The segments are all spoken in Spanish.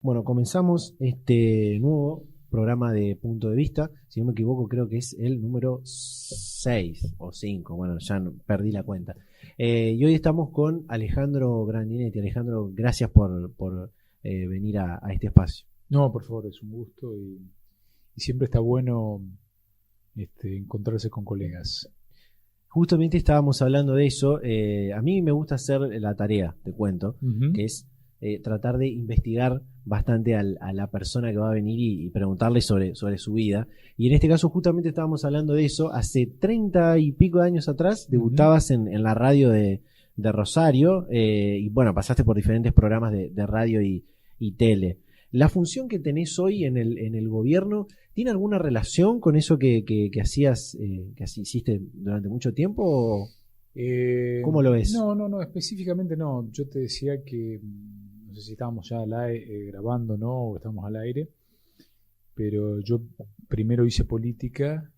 Bueno, comenzamos este nuevo programa de Punto de Vista. Si no me equivoco, creo que es el número 6 o 5. Bueno, ya perdí la cuenta. Y hoy estamos con Alejandro Grandinetti. Alejandro, gracias por venir a este espacio. No, por favor, es un gusto y siempre está bueno encontrarse con colegas. Justamente estábamos hablando de eso. A mí me gusta hacer la tarea, te cuento, Ujú. que es tratar de investigar bastante a la persona que va a venir y preguntarle sobre su vida. Y en este caso justamente estábamos hablando de eso. Hace 30 y pico de años atrás Ujú. debutabas en la radio de Rosario y bueno, pasaste por diferentes programas de radio y tele. La función que tenés hoy en el gobierno, ¿tiene alguna relación con eso que hacías, que así hiciste durante mucho tiempo? ¿O cómo lo ves? No, específicamente no. Yo te decía que no sé si estábamos ya grabando, ¿no? O estábamos al aire, pero yo primero hice política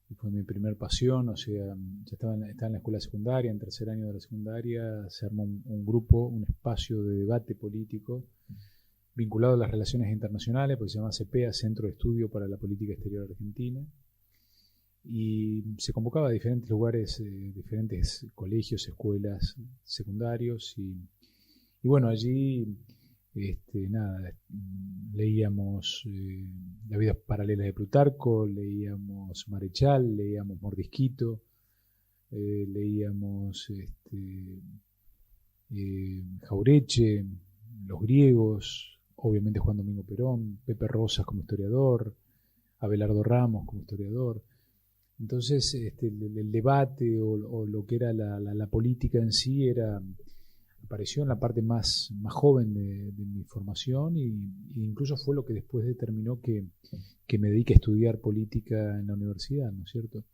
y fue mi primer pasión. O sea, ya estaba en la escuela secundaria, en tercer año de la secundaria, se armó un grupo, un espacio de debate político vinculado a las relaciones internacionales, porque se llama CEPEA, Centro de Estudio para la Política Exterior Argentina, y se convocaba a diferentes lugares, diferentes colegios, escuelas, secundarios, y bueno, allí nada, leíamos La vida paralela de Plutarco, leíamos Marechal, leíamos Mordisquito, leíamos Jaureche, los griegos, obviamente Juan Domingo Perón, Pepe Rosas como historiador, Abelardo Ramos como historiador. Entonces, el debate o lo que era la política en sí apareció en la parte más joven de mi formación y incluso fue lo que después determinó que me dedique a estudiar política en la universidad, ¿no es cierto?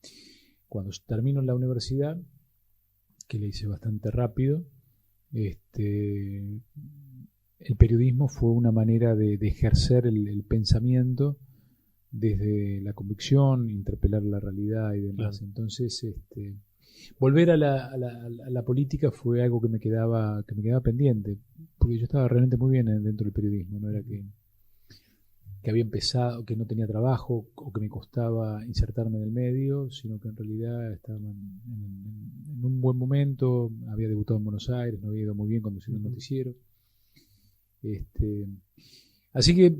Cuando termino en la universidad, que le hice bastante rápido, el periodismo fue una manera de ejercer el pensamiento desde la convicción, interpelar la realidad y demás. Claro. Entonces, volver a la política fue algo que me quedaba pendiente, porque yo estaba realmente muy bien dentro del periodismo, no era que había empezado, que no tenía trabajo o que me costaba insertarme en el medio, sino que en realidad estaba en un buen momento, había debutado en Buenos Aires, no había ido muy bien conduciendo un Ujú. noticiero. Este, Así que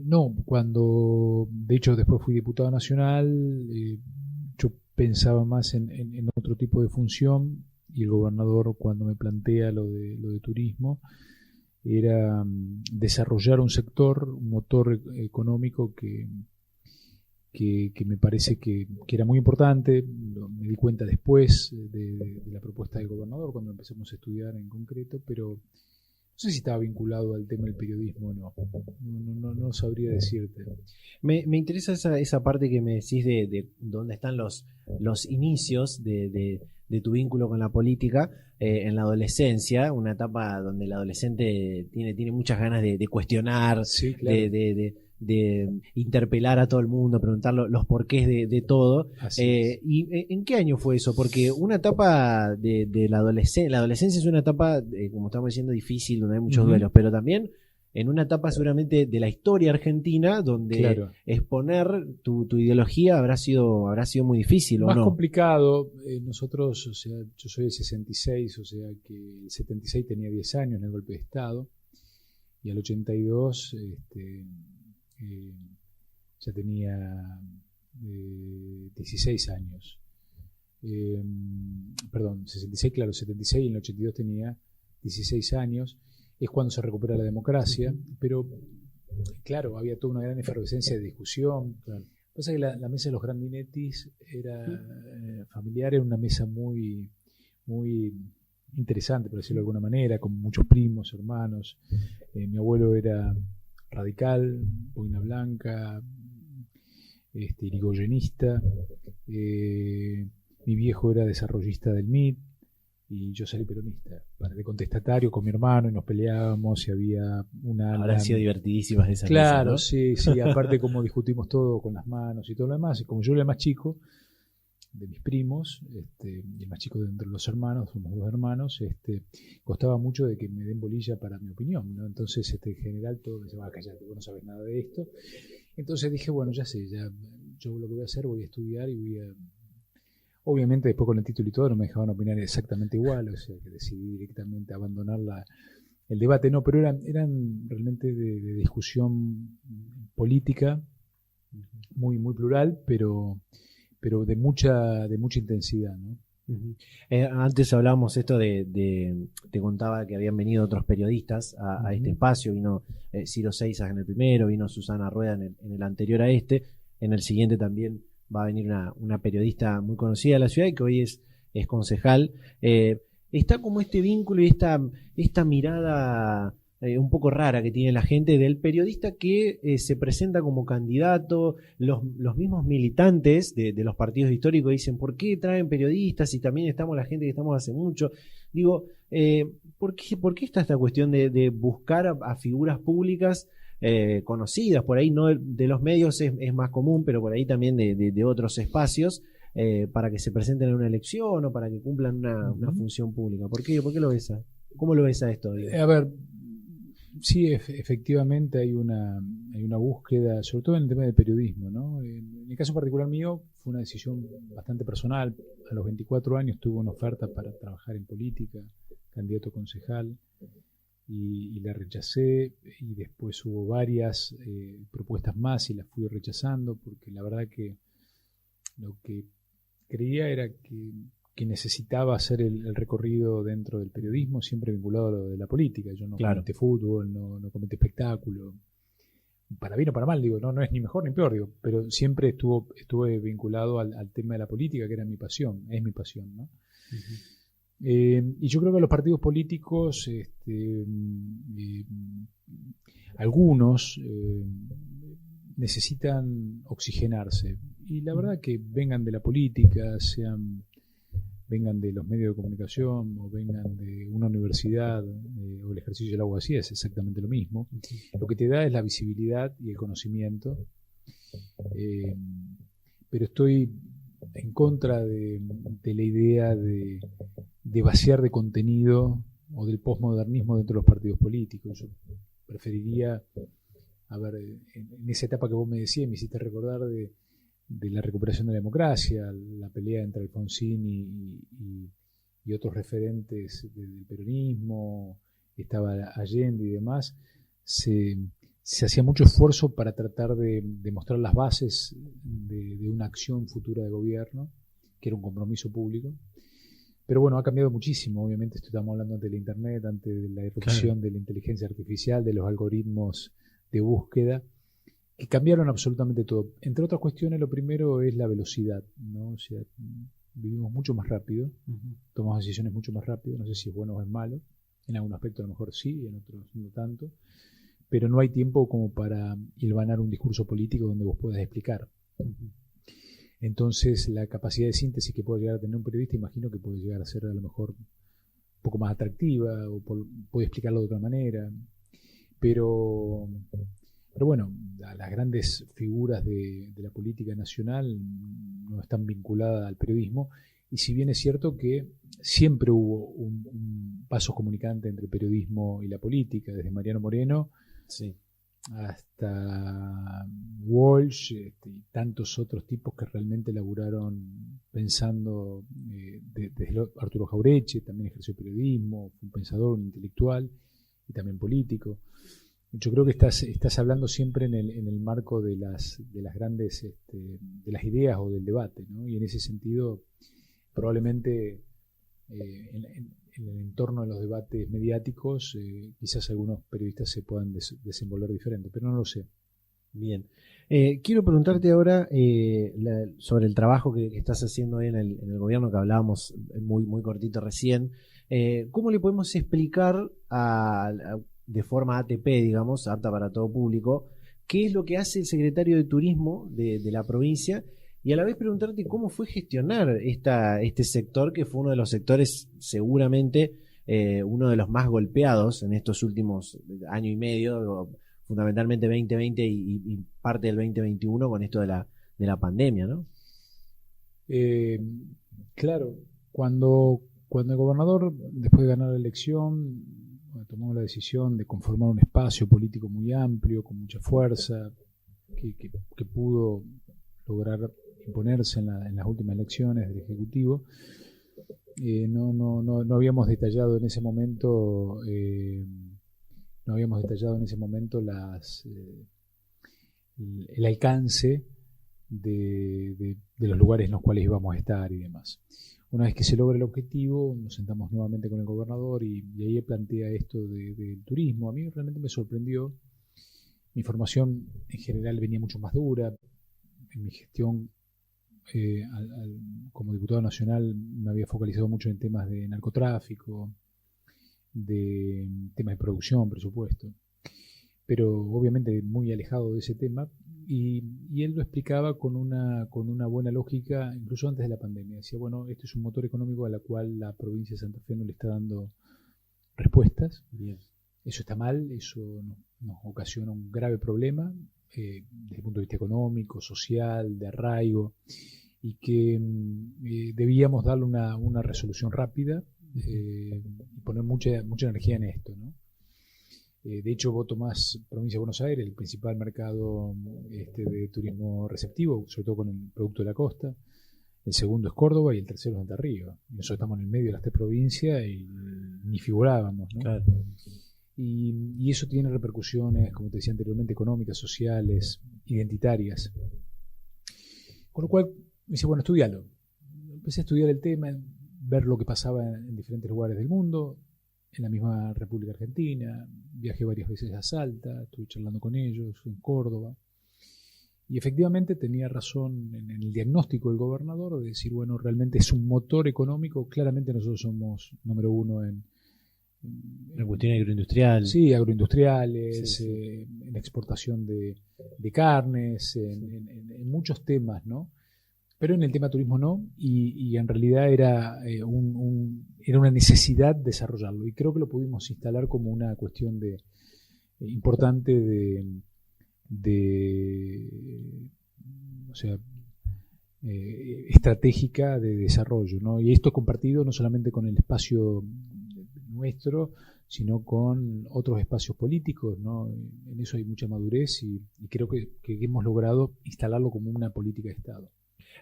no, cuando de hecho después fui diputado nacional, yo pensaba más en otro tipo de función y el gobernador cuando me plantea lo de turismo era desarrollar un sector, un motor económico que me parece que era muy importante. Me di cuenta después de la propuesta del gobernador cuando empezamos a estudiar en concreto, pero no sé si estaba vinculado al tema del periodismo o no. No sabría decirte. Me interesa esa parte que me decís de dónde están los inicios de tu vínculo con la política en la adolescencia, una etapa donde el adolescente tiene muchas ganas de cuestionar, Sí, de, claro. de, de- de interpelar a todo el mundo, preguntar los porqués de todo. Así es. ¿Y en qué año fue eso? Porque una etapa de la adolescencia es una etapa, como estamos diciendo, difícil, donde hay muchos Ujú. duelos, pero también en una etapa seguramente de la historia argentina donde Claro. exponer tu ideología habrá sido muy difícil, ¿o Más no? complicado, nosotros, o sea, yo soy del 66, o sea que el 76 tenía 10 años en el golpe de Estado, y al 82 eh, ya tenía 16 años. Eh, Perdón, 66, claro, 76 y en el 82 tenía 16 años. Es cuando se recupera la democracia, Ujú. pero claro, había toda una gran efervescencia de discusión. Claro. Pasa que la mesa de los Grandinetis era familiar, era una mesa muy interesante, por decirlo de alguna manera, con muchos primos, hermanos. Mi abuelo era radical, boina blanca, irigoyenista. Mi viejo era desarrollista del MIT y yo salí peronista, de contestatario con mi hermano y nos peleábamos y había una Habrán ala. sido divertidísimas esas mesas, Claro, ¿no? sí, sí, aparte como discutimos todo con las manos y todo lo demás, y como yo era el más chico, de mis primos, y el más chico de entre los hermanos, somos 2 hermanos, costaba mucho de que me den bolilla para mi opinión, ¿no? Entonces, en general, todo me decía, cállate, vos no sabes nada de esto. Entonces dije, bueno, ya sé, yo lo que voy a hacer, voy a estudiar y voy a... Obviamente, después con el título y todo, no me dejaban opinar exactamente igual, o sea, que decidí directamente abandonar el debate, no, pero eran realmente de discusión política, muy, muy plural, pero de mucha intensidad, ¿no? Uh-huh. Antes hablábamos esto te contaba que habían venido otros periodistas a este espacio, vino Ciro Seisas en el primero, vino Susana Rueda en el anterior a en el siguiente también va a venir una periodista muy conocida de la ciudad y que hoy es concejal. Está como este vínculo y esta mirada un poco rara que tiene la gente del periodista que se presenta como candidato. Los mismos militantes de los partidos históricos dicen, ¿por qué traen periodistas? Y también estamos la gente que estamos hace mucho. Digo, ¿por qué está esta cuestión de buscar a figuras públicas conocidas? Por ahí no de los medios es más común, pero por ahí también de otros espacios, para que se presenten en una elección o para que cumplan una función pública. ¿Por qué lo ves? ¿Cómo lo ves a esto? Digo? A ver, sí, efectivamente hay una búsqueda, sobre todo en el tema del periodismo, ¿no? En el caso particular mío fue una decisión bastante personal. A los 24 años tuve una oferta para trabajar en política, candidato concejal, y la rechacé, y después hubo varias propuestas más y las fui rechazando porque la verdad que lo que creía era que necesitaba hacer el recorrido dentro del periodismo, siempre vinculado a lo de la política. Yo no comenté fútbol, no comenté espectáculo, para bien o para mal, digo, no es ni mejor ni peor, digo, pero siempre estuve vinculado al tema de la política, que era mi pasión, es mi pasión, ¿no? Uh-huh. Y yo creo que los partidos políticos, algunos necesitan oxigenarse, y la verdad que vengan de la política, vengan de los medios de comunicación o vengan de una universidad o el ejercicio de la abogacía, es exactamente lo mismo. Lo que te da es la visibilidad y el conocimiento, pero estoy en contra de la idea de vaciar de contenido o del posmodernismo dentro de los partidos políticos. Yo preferiría, a ver, en esa etapa que vos me decías, me hiciste recordar de la recuperación de la democracia, la pelea entre Alfonsín y otros referentes del peronismo, estaba Allende y demás, se hacía mucho esfuerzo para tratar de mostrar las bases de una acción futura de gobierno, que era un compromiso público. Pero bueno, ha cambiado muchísimo, obviamente estamos hablando antes de la internet, antes de la irrupción de la inteligencia artificial, de los algoritmos de búsqueda, que cambiaron absolutamente todo. Entre otras cuestiones, lo primero es la velocidad, ¿no? O sea, vivimos mucho más rápido, tomamos decisiones mucho más rápido, no sé si es bueno o es malo, en algún aspecto a lo mejor sí, en otros no tanto, pero no hay tiempo como para hilvanar un discurso político donde vos puedas explicar. Entonces, la capacidad de síntesis que puede llegar a tener un periodista, imagino que puede llegar a ser a lo mejor un poco más atractiva, o puede explicarlo de otra manera, pero bueno, las grandes figuras de la política nacional no están vinculadas al periodismo, y si bien es cierto que siempre hubo un paso comunicante entre el periodismo y la política, desde Mariano Moreno hasta Walsh y tantos otros tipos que realmente laburaron pensando, desde Arturo Jauretche también ejerció periodismo, fue un pensador, un intelectual y también político. Yo creo que estás hablando siempre en el marco de las grandes, de las ideas o del debate, ¿no? Y en ese sentido, probablemente en el entorno de los debates mediáticos, quizás algunos periodistas se puedan desenvolver diferente, pero no lo sé. Bien. Quiero preguntarte ahora sobre el trabajo que estás haciendo hoy en el gobierno, que hablábamos muy, muy cortito recién. ¿Cómo le podemos explicar de forma ATP, digamos, apta para todo público, qué es lo que hace el secretario de Turismo de la provincia? Y a la vez preguntarte cómo fue gestionar este sector, que fue uno de los sectores seguramente uno de los más golpeados en estos últimos año y medio, fundamentalmente 2020 y parte del 2021 con esto de la pandemia, ¿no? Claro, cuando el gobernador, después de ganar la elección, bueno, tomó la decisión de conformar un espacio político muy amplio, con mucha fuerza, que pudo lograr imponerse en las últimas elecciones del Ejecutivo. No habíamos detallado en ese momento el alcance de los lugares en los cuales íbamos a estar y demás. Una vez que se logra el objetivo, nos sentamos nuevamente con el gobernador y ahí plantea esto del turismo. A mí realmente me sorprendió. Mi formación en general venía mucho más dura. En mi gestión como diputado nacional me había focalizado mucho en temas de narcotráfico, de temas de producción, presupuesto, pero obviamente muy alejado de ese tema, y él lo explicaba con una buena lógica, incluso antes de la pandemia. Decía, bueno, esto es un motor económico a la cual la provincia de Santa Fe no le está dando respuestas. Bien. Eso está mal, eso nos ocasiona un grave problema desde el punto de vista económico, social, de arraigo, y que debíamos darle una resolución rápida y poner mucha energía en esto, ¿no? De hecho, vos tomás provincia de Buenos Aires, el principal mercado de turismo receptivo, sobre todo con el producto de la costa. El segundo es Córdoba y el tercero es Entre Ríos. Nosotros estamos en el medio de las tres provincias y ni figurábamos, ¿no? Claro. Y eso tiene repercusiones, como te decía anteriormente, económicas, sociales, identitarias. Con lo cual, me dice, bueno, estudialo. Empecé a estudiar el tema, ver lo que pasaba en diferentes lugares del mundo, en la misma República Argentina. Viajé varias veces a Salta, estuve charlando con ellos, en Córdoba. Y efectivamente tenía razón en el diagnóstico del gobernador de decir, bueno, realmente es un motor económico. Claramente nosotros somos número uno en la cuestión agroindustrial. Sí, agroindustriales, sí. En exportación de carnes, en muchos temas, ¿no? Pero en el tema turismo no, y en realidad era una necesidad desarrollarlo, y creo que lo pudimos instalar como una cuestión importante estratégica de desarrollo, ¿no? Y esto compartido no solamente con el espacio nuestro, sino con otros espacios políticos, ¿no? En eso hay mucha madurez y creo que hemos logrado instalarlo como una política de Estado.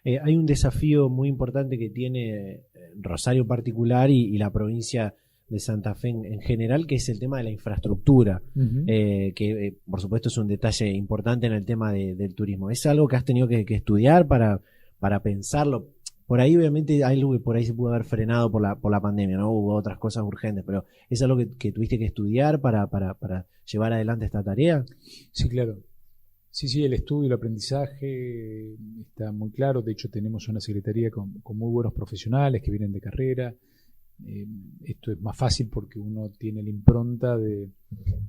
Hay un desafío muy importante que tiene Rosario en particular y la provincia de Santa Fe en general, que es el tema de la infraestructura, que por supuesto es un detalle importante en el tema del turismo. ¿Es algo que has tenido que estudiar para pensarlo? Por ahí obviamente hay algo que por ahí se pudo haber frenado por la pandemia, ¿no? Hubo otras cosas urgentes, pero ¿es algo que tuviste que estudiar para llevar adelante esta tarea? Sí, claro. Sí, el estudio y el aprendizaje está muy claro. De hecho, tenemos una secretaría con muy buenos profesionales que vienen de carrera. Esto es más fácil porque uno tiene la impronta de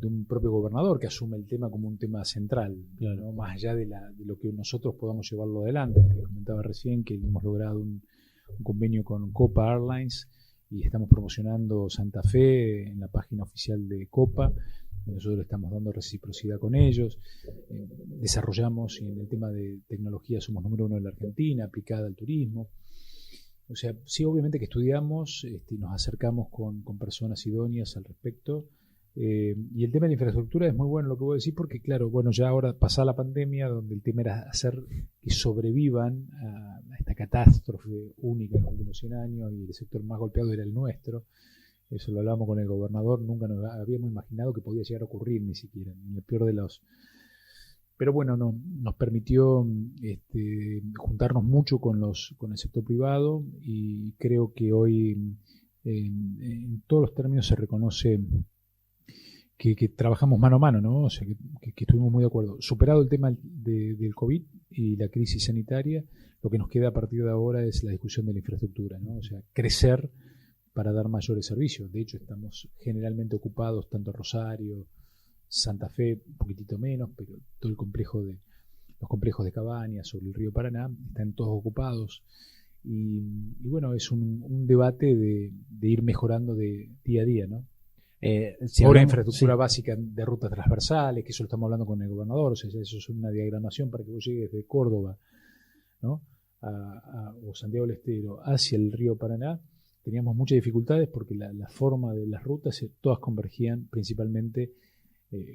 un propio gobernador que asume el tema como un tema central, claro, ¿no? Más allá de lo que nosotros podamos llevarlo adelante. Te comentaba recién que hemos logrado un convenio con Copa Airlines y estamos promocionando Santa Fe en la página oficial de Copa. Nosotros le estamos dando reciprocidad con ellos. Desarrollamos, y en el tema de tecnología somos número uno en la Argentina, aplicada al turismo. O sea, sí, obviamente que estudiamos, nos acercamos con personas idóneas al respecto. Y el tema de la infraestructura es muy bueno lo que voy a decir, porque claro, bueno, ya ahora pasada la pandemia, donde el tema era hacer que sobrevivan a esta catástrofe única en los últimos 100 años, y el sector más golpeado era el nuestro. Eso lo hablamos con el gobernador, nunca nos habíamos imaginado que podía llegar a ocurrir, ni siquiera, en el peor de los... Pero bueno, nos permitió juntarnos mucho con el sector privado, y creo que hoy en todos los términos se reconoce que trabajamos mano a mano, ¿no? O sea, que estuvimos muy de acuerdo. Superado el tema del COVID y la crisis sanitaria, lo que nos queda a partir de ahora es la discusión de la infraestructura, ¿no? O sea, crecer para dar mayores servicios. De hecho, estamos generalmente ocupados, tanto Rosario, Santa Fe, un poquitito menos, pero todo los complejos de Cabañas sobre el río Paraná están todos ocupados. Y bueno, es un debate de ir mejorando de día a día, ¿no? Ahora infraestructura básica de rutas transversales, que eso lo estamos hablando con el gobernador. O sea, eso es una diagramación para que vos llegues de Córdoba, ¿no?, o Santiago del Estero hacia el río Paraná, teníamos muchas dificultades porque la forma de las rutas todas convergían principalmente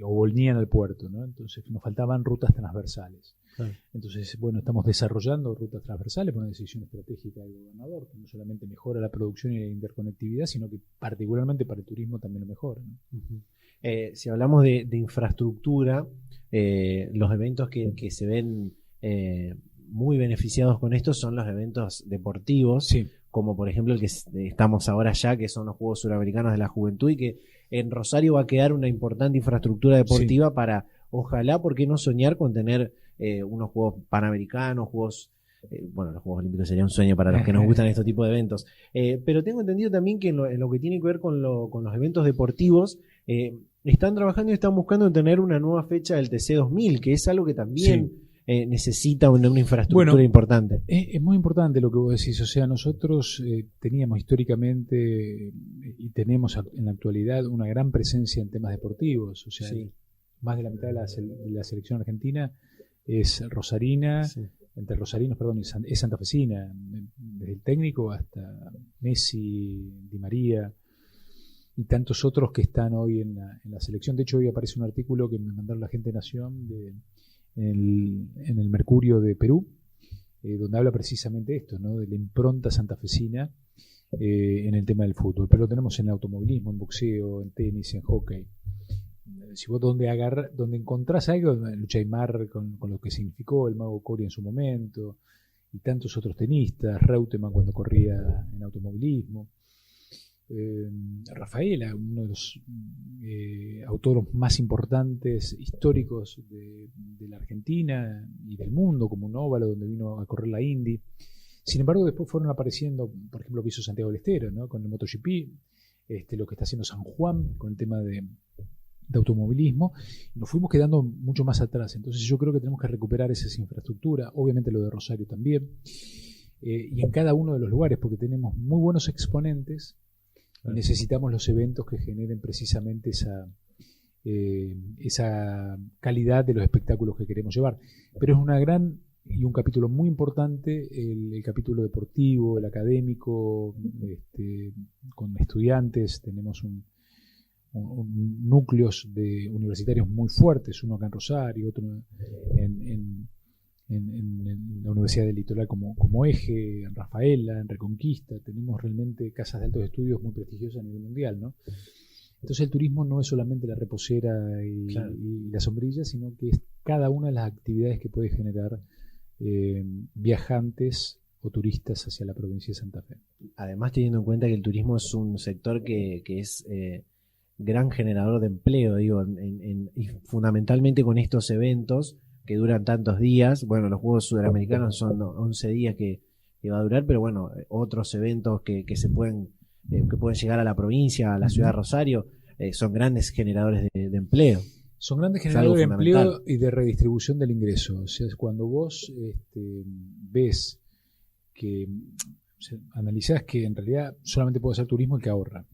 o volvían al puerto, ¿no? Entonces nos faltaban rutas transversales. Claro. Entonces, bueno, estamos desarrollando rutas transversales por una decisión estratégica del gobernador, que no solamente mejora la producción y la interconectividad, sino que particularmente para el turismo también lo mejora, ¿no? Uh-huh. Si hablamos de infraestructura, los eventos que se ven muy beneficiados con esto son los eventos deportivos, sí, como por ejemplo el que estamos ahora ya, que son los Juegos Suramericanos de la Juventud, y que en Rosario va a quedar una importante infraestructura deportiva, sí, para, ojalá, ¿por qué no soñar con tener unos Juegos Panamericanos, Juegos... bueno, los Juegos Olímpicos sería un sueño para los que nos gustan estos tipos de eventos. Pero tengo entendido también que en lo que tiene que ver con los eventos deportivos, están trabajando y están buscando tener una nueva fecha del TC 2000, que es algo que también... Sí. Necesita una infraestructura importante. Es muy importante lo que vos decís. O sea, nosotros teníamos históricamente y tenemos en la actualidad una gran presencia en temas deportivos. O sea, sí, más de la mitad de la selección argentina es rosarina, sí, entre rosarinos, perdón, es santafesina, desde el técnico hasta Messi, Di María y tantos otros que están hoy en la selección. De hecho, hoy aparece un artículo que me mandaron la gente de Nación en el Mercurio de Perú, donde habla precisamente esto, ¿no? De la impronta santafesina en el tema del fútbol. Pero lo tenemos en el automovilismo, en boxeo, en tenis, en hockey. Si vos donde encontrás algo, en lucha y mar, con lo que significó el Mago Cori en su momento, y tantos otros tenistas, Reutemann cuando corría en automovilismo, Rafaela, uno de los autores más importantes históricos de la Argentina y del mundo, como un óvalo donde vino a correr la Indy. Sin embargo, después fueron apareciendo, por ejemplo, lo que hizo Santiago del Estero, ¿no? Con el MotoGP, lo que está haciendo San Juan con el tema de automovilismo. Nos fuimos quedando mucho más atrás. Entonces yo creo que tenemos que recuperar esa infraestructura, obviamente lo de Rosario también, y en cada uno de los lugares, porque tenemos muy buenos exponentes. Y necesitamos los eventos que generen precisamente esa calidad de los espectáculos que queremos llevar. Pero es una gran y un capítulo muy importante el capítulo deportivo, el académico, con estudiantes. Tenemos núcleos de universitarios muy fuertes, uno acá en Rosario, otro en la Universidad del Litoral como eje, en Rafaela, en Reconquista. Tenemos realmente casas de altos estudios muy prestigiosas a nivel mundial, ¿no? Entonces el turismo no es solamente la reposera y la sombrilla, sino que es cada una de las actividades que puede generar viajantes o turistas hacia la provincia de Santa Fe. Además, teniendo en cuenta que el turismo es un sector que es gran generador de empleo, digo, y fundamentalmente con estos eventos que duran tantos días. Bueno, los Juegos Sudamericanos son 11 días que va a durar, pero bueno, otros eventos que pueden llegar a la provincia, a la ciudad de Rosario, son grandes generadores de empleo. Son grandes generadores de empleo y de redistribución del ingreso. O sea, cuando vos ves que, o sea, analizás que en realidad solamente puede hacer turismo el que ahorra.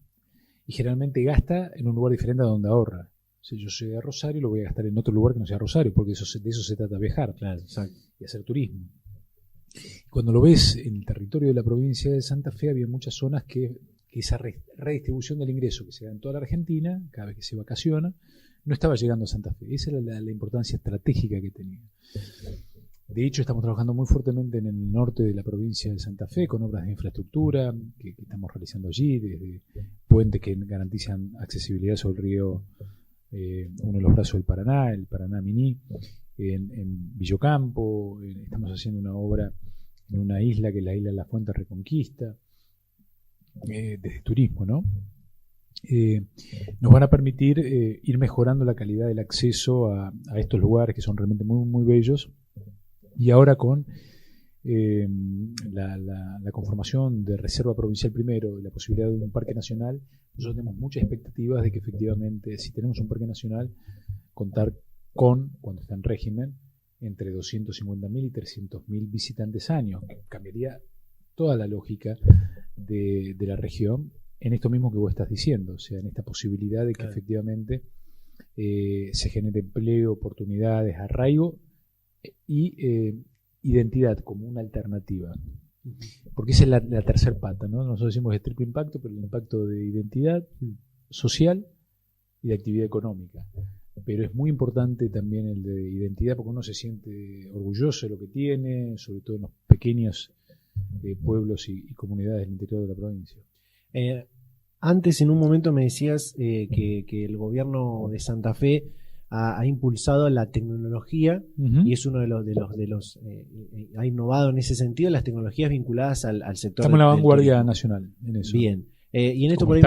Y generalmente gasta en un lugar diferente a donde ahorra. Si yo soy de Rosario, lo voy a gastar en otro lugar que no sea Rosario, porque de eso se trata, viajar, claro, exacto, y hacer turismo. Cuando lo ves en el territorio de la provincia de Santa Fe, había muchas zonas que esa redistribución del ingreso que se da en toda la Argentina, cada vez que se vacaciona, no estaba llegando a Santa Fe. Esa era la importancia estratégica que tenía. De hecho, estamos trabajando muy fuertemente en el norte de la provincia de Santa Fe con obras de infraestructura que estamos realizando allí, desde puentes que garantizan accesibilidad sobre el río, uno de los brazos del Paraná, el Paraná Miní, en Villocampo. Estamos haciendo una obra en una isla que es la isla de la Fuente Reconquista, desde turismo, ¿no? Nos van a permitir ir mejorando la calidad del acceso a estos lugares que son realmente muy, muy bellos. Y ahora con la conformación de Reserva Provincial primero y la posibilidad de un parque nacional, nosotros tenemos muchas expectativas de que efectivamente, si tenemos un parque nacional, contar con, cuando está en régimen, entre 250.000 y 300.000 visitantes años, que cambiaría toda la lógica de la región en esto mismo que vos estás diciendo, o sea, en esta posibilidad de que efectivamente se genere empleo, oportunidades, arraigo y identidad como una alternativa, porque esa es la tercera pata, ¿no? Nosotros decimos que es triple impacto, pero el impacto de identidad social y de actividad económica. Pero es muy importante también el de identidad, porque uno se siente orgulloso de lo que tiene, sobre todo en los pequeños pueblos y comunidades del interior de la provincia. Antes, en un momento, me decías que el gobierno de Santa Fe ha impulsado la tecnología y es uno de los ha innovado en ese sentido las tecnologías vinculadas al sector. Estamos en la vanguardia nacional en eso. Bien. Y en esto por ahí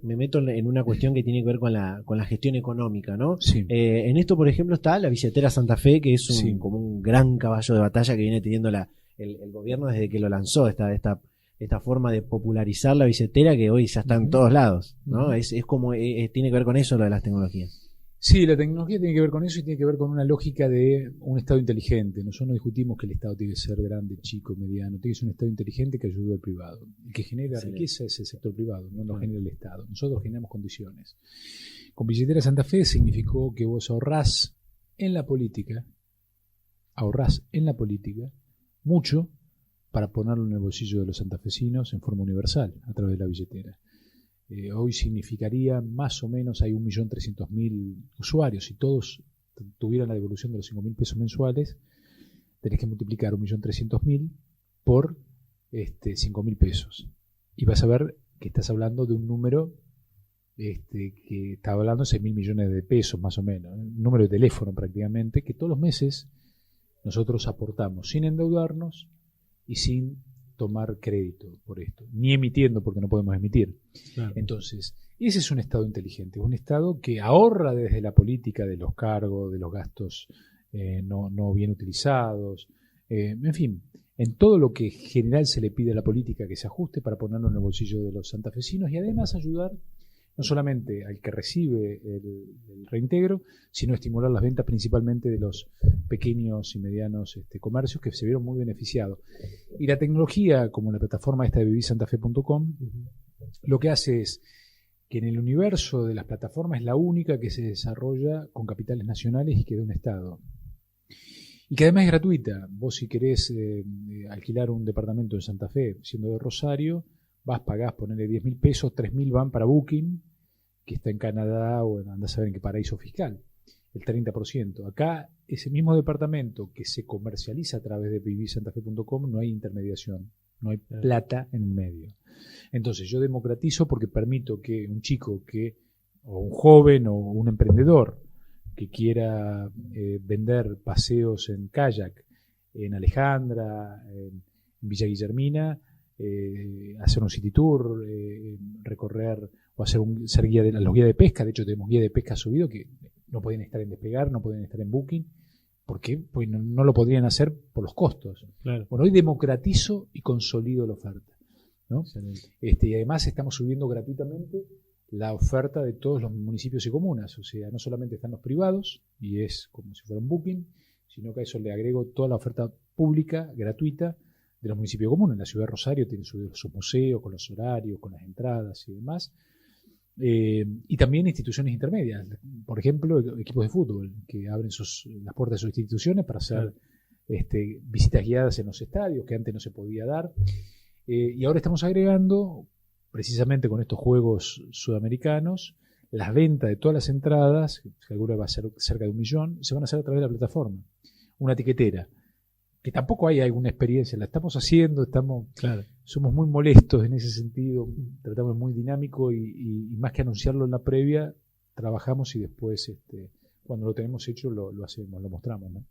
me meto en una cuestión que tiene que ver con la gestión económica, ¿no? Sí. En esto, por ejemplo, está la billetera Santa Fe, que es como un gran caballo de batalla que viene teniendo el gobierno desde que lo lanzó, esta forma de popularizar la billetera que hoy ya está en todos lados, ¿no? Es como tiene que ver con eso lo de las tecnologías. Sí, la tecnología tiene que ver con eso y tiene que ver con una lógica de un Estado inteligente. Nosotros no discutimos que el Estado tiene que ser grande, chico, mediano. Tiene que ser un Estado inteligente que ayude al privado. El que genera riqueza es el sector privado, no lo genera el Estado. Nosotros generamos condiciones. Con Billetera Santa Fe significó que vos ahorrás en la política mucho para ponerlo en el bolsillo de los santafesinos en forma universal, a través de la billetera. Hoy significaría más o menos, hay 1.300.000 usuarios. Si todos tuvieran la devolución de los 5.000 pesos mensuales, tenés que multiplicar 1.300.000 por 5.000 pesos. Y vas a ver que estás hablando de un número que está hablando de 6.000 millones de pesos más o menos, un número de teléfono prácticamente, que todos los meses nosotros aportamos sin endeudarnos y sin tomar crédito por esto, ni emitiendo porque no podemos emitir. Claro. Entonces, ese es un Estado inteligente, un Estado que ahorra desde la política de los cargos, de los gastos no bien utilizados, en fin, en todo lo que en general se le pide a la política que se ajuste para ponerlo en el bolsillo de los santafesinos y además ayudar no solamente al que recibe el reintegro, sino estimular las ventas principalmente de los pequeños y medianos comercios que se vieron muy beneficiados. Y la tecnología, como la plataforma esta de vivisantafe.com, lo que hace es que en el universo de las plataformas es la única que se desarrolla con capitales nacionales y que da un Estado. Y que además es gratuita. Vos si querés alquilar un departamento en Santa Fe, siendo de Rosario, pagás, ponerle 10.000 pesos, 3.000 van para Booking, que está en Canadá o andás a saber en qué paraíso fiscal, el 30%. Acá, ese mismo departamento que se comercializa a través de vivisantafe.com, no hay intermediación, no hay plata en el medio. Entonces yo democratizo porque permito que un chico o un joven o un emprendedor que quiera vender paseos en kayak en Alejandra, en Villa Guillermina, hacer un city tour, recorrer o ser guía de los guías de pesca. De hecho tenemos guía de pesca subido que no pueden estar en Despegar, no pueden estar en Booking. ¿Por qué? Pues no lo podrían hacer por los costos. Claro. Bueno, hoy democratizo y consolido la oferta, ¿no? Y además estamos subiendo gratuitamente la oferta de todos los municipios y comunas. O sea, no solamente están los privados, y es como si fuera un Booking, sino que a eso le agrego toda la oferta pública, gratuita, de los municipios comunes. La ciudad de Rosario tiene su museo, con los horarios, con las entradas y demás. Y también instituciones intermedias. Por ejemplo, equipos de fútbol que abren las puertas de sus instituciones para hacer visitas guiadas en los estadios, que antes no se podía dar. Y ahora estamos agregando, precisamente con estos juegos sudamericanos, las ventas de todas las entradas, que calcula va a ser cerca de 1 millón, se van a hacer a través de la plataforma. Una etiquetera. Que tampoco hay alguna experiencia, la estamos haciendo, somos muy molestos en ese sentido, tratamos muy dinámico y más que anunciarlo en la previa, trabajamos y después cuando lo tenemos hecho lo hacemos, lo mostramos, ¿no?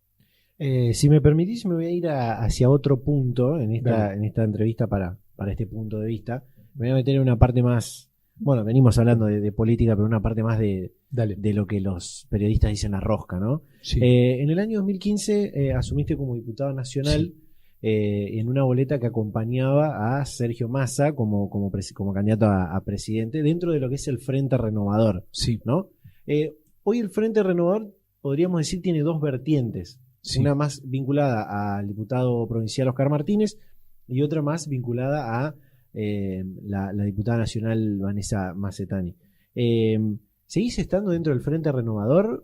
Si me permitís, me voy a ir hacia otro punto en esta entrevista para este punto de vista. Me voy a meter en una parte más, bueno, venimos hablando de política, pero una parte más de lo que los periodistas dicen la rosca, ¿no? Sí. En el año 2015 asumiste como diputado nacional en una boleta que acompañaba a Sergio Massa como candidato a presidente dentro de lo que es el Frente Renovador, ¿no? Hoy el Frente Renovador, podríamos decir, tiene dos vertientes. Sí. Una más vinculada al diputado provincial Oscar Martínez y otra más vinculada a la diputada nacional Vanessa Macetani. ¿Seguís estando dentro del Frente Renovador?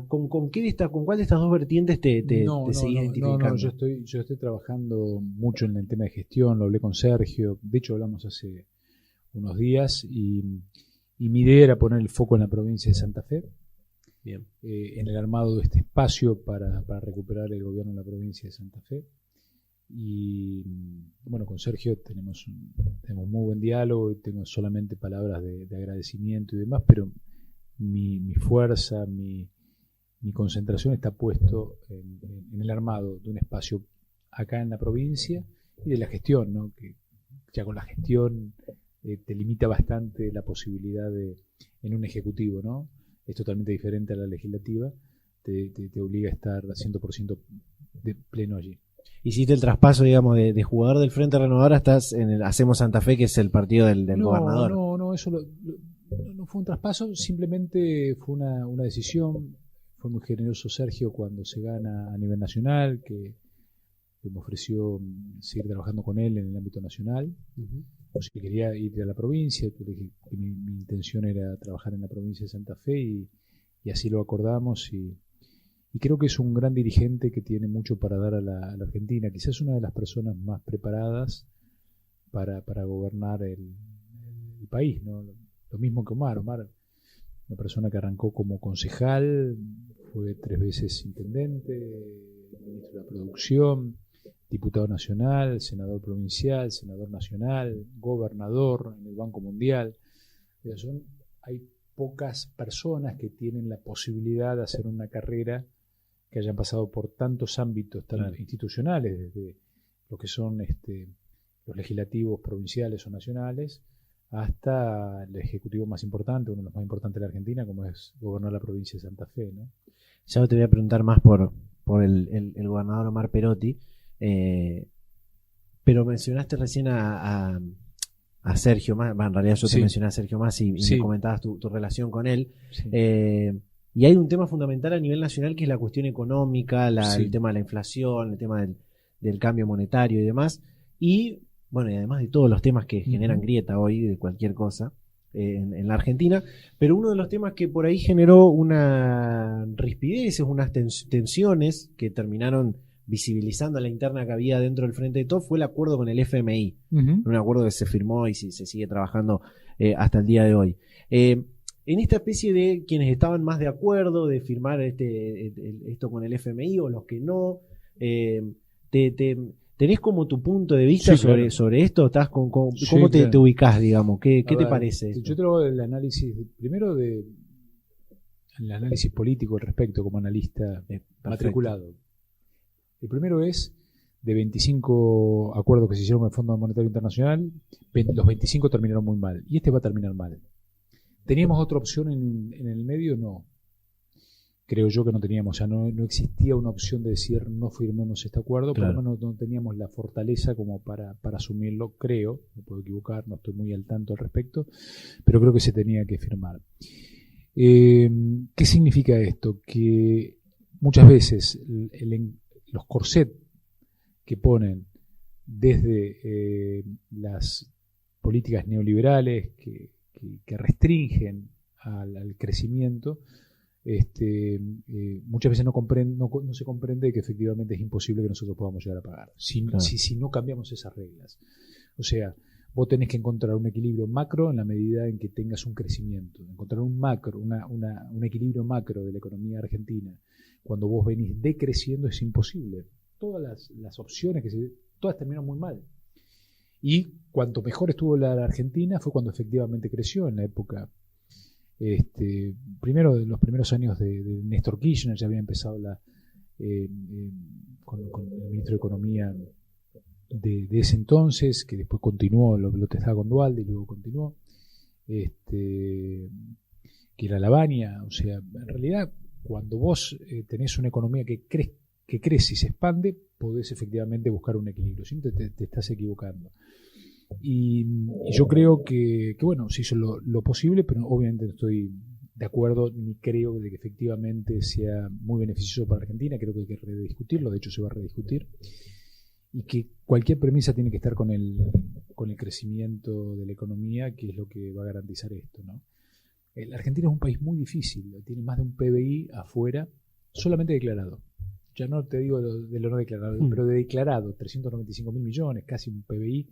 ¿Con cuál de estas dos vertientes te seguís identificando? No, yo estoy trabajando mucho en el tema de gestión, lo hablé con Sergio, de hecho hablamos hace unos días y mi idea era poner el foco en la provincia de Santa Fe. Bien. En el armado de este espacio para recuperar el gobierno de la provincia de Santa Fe. Y bueno, con Sergio tenemos muy buen diálogo y tengo solamente palabras de agradecimiento y demás, pero mi fuerza, mi concentración está puesto en el armado de un espacio acá en la provincia y de la gestión, ¿no? Que ya con la gestión te limita bastante la posibilidad en un ejecutivo, ¿no? Es totalmente diferente a la legislativa, te obliga a estar 100% de pleno allí. Hiciste el traspaso, digamos, de jugador del Frente Renovador, estás en el Hacemos Santa Fe, que es el partido del gobernador. No, eso no fue un traspaso, simplemente fue una decisión. Fue muy generoso Sergio cuando se gana a nivel nacional, que me ofreció seguir trabajando con él en el ámbito nacional. O si quería ir a la provincia, le dije que mi intención era trabajar en la provincia de Santa Fe y así lo acordamos y creo que es un gran dirigente que tiene mucho para dar a la Argentina. Quizás una de las personas más preparadas para gobernar el país, ¿no? Lo mismo que Omar. Omar, una persona que arrancó como concejal, fue 3 veces intendente, ministro de la producción, diputado nacional, senador provincial, senador nacional, gobernador en el Banco Mundial. Hay pocas personas que tienen la posibilidad de hacer una carrera que hayan pasado por tantos ámbitos tan institucionales, desde lo que son los legislativos provinciales o nacionales, hasta el ejecutivo más importante, uno de los más importantes de la Argentina, como es gobernar la provincia de Santa Fe, ¿no? Ya te voy a preguntar más por el gobernador Omar Perotti, pero mencionaste recién a Sergio Mas, en realidad yo te mencioné a Sergio Mas y me comentabas tu relación con él. Sí. Y hay un tema fundamental a nivel nacional que es la cuestión económica, el tema de la inflación, el tema del cambio monetario y demás. Y bueno, y además de todos los temas que generan grieta hoy de cualquier cosa en la Argentina, pero uno de los temas que por ahí generó una rispidez, unas tensiones que terminaron visibilizando la interna que había dentro del Frente de Todos fue el acuerdo con el FMI, un acuerdo que se firmó y se sigue trabajando hasta el día de hoy. En esta especie de quienes estaban más de acuerdo de firmar esto con el FMI o los que no, ¿tenés como tu punto de vista sobre esto? ¿Estás ¿Cómo te ubicás, digamos? ¿Qué te parece? Yo te hago el análisis, primero el análisis político al respecto como analista matriculado. El primero es de 25 acuerdos que se hicieron con el Fondo Monetario Internacional, los 25 terminaron muy mal y este va a terminar mal. ¿Teníamos otra opción en el medio? No. Creo yo que no teníamos, o sea, no existía una opción de decir no firmemos este acuerdo, por lo menos no teníamos la fortaleza como para asumirlo, creo, me puedo equivocar, no estoy muy al tanto al respecto, pero creo que se tenía que firmar. ¿Qué significa esto? Que muchas veces los corsets que ponen desde las políticas neoliberales que restringen al crecimiento, muchas veces no se comprende que efectivamente es imposible que nosotros podamos llegar a pagar si no cambiamos esas reglas. O sea, vos tenés que encontrar un equilibrio macro en la medida en que tengas un crecimiento. Encontrar un macro, un equilibrio macro de la economía argentina cuando vos venís decreciendo es imposible. Todas las opciones todas terminaron muy mal. Y cuanto mejor estuvo la Argentina fue cuando efectivamente creció en la época. Primero, en los primeros años de Néstor Kirchner ya había empezado con el ministro de Economía de ese entonces, que después continuó, lo estaba con Dualde y luego continuó, que era Lavagna. O sea, en realidad, cuando vos tenés una economía que crece y se expande, podés efectivamente buscar un equilibrio, siempre te estás equivocando. Y yo creo que bueno, se hizo lo posible, pero obviamente no estoy de acuerdo ni creo de que efectivamente sea muy beneficioso para Argentina. Creo que hay que rediscutirlo, de hecho se va a rediscutir, y que cualquier premisa tiene que estar con el crecimiento de la economía, que es lo que va a garantizar esto, ¿no? La Argentina es un país muy difícil, tiene más de un PBI afuera, solamente declarado. Ya no te digo de lo no declarado, pero de declarado, 395.000 millones, casi un PBI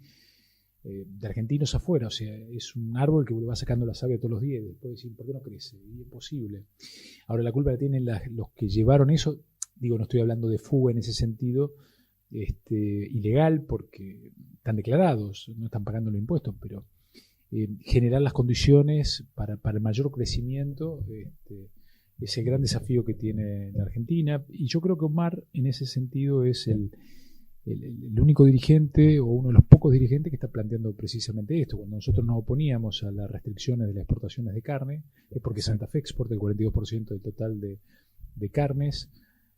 de argentinos afuera. O sea, es un árbol que va sacando la savia todos los días y después decir, ¿por qué no crece? Y es posible. Ahora, la culpa la tienen los que llevaron eso. Digo, no estoy hablando de fuga en ese sentido ilegal, porque están declarados, no están pagando los impuestos, pero generar las condiciones para el mayor crecimiento es el gran desafío que tiene la Argentina. Y yo creo que Omar, en ese sentido, es el único dirigente o uno de los pocos dirigentes que está planteando precisamente esto. Cuando nosotros nos oponíamos a las restricciones de las exportaciones de carne, es porque Santa Fe exporta el 42% del total de carnes,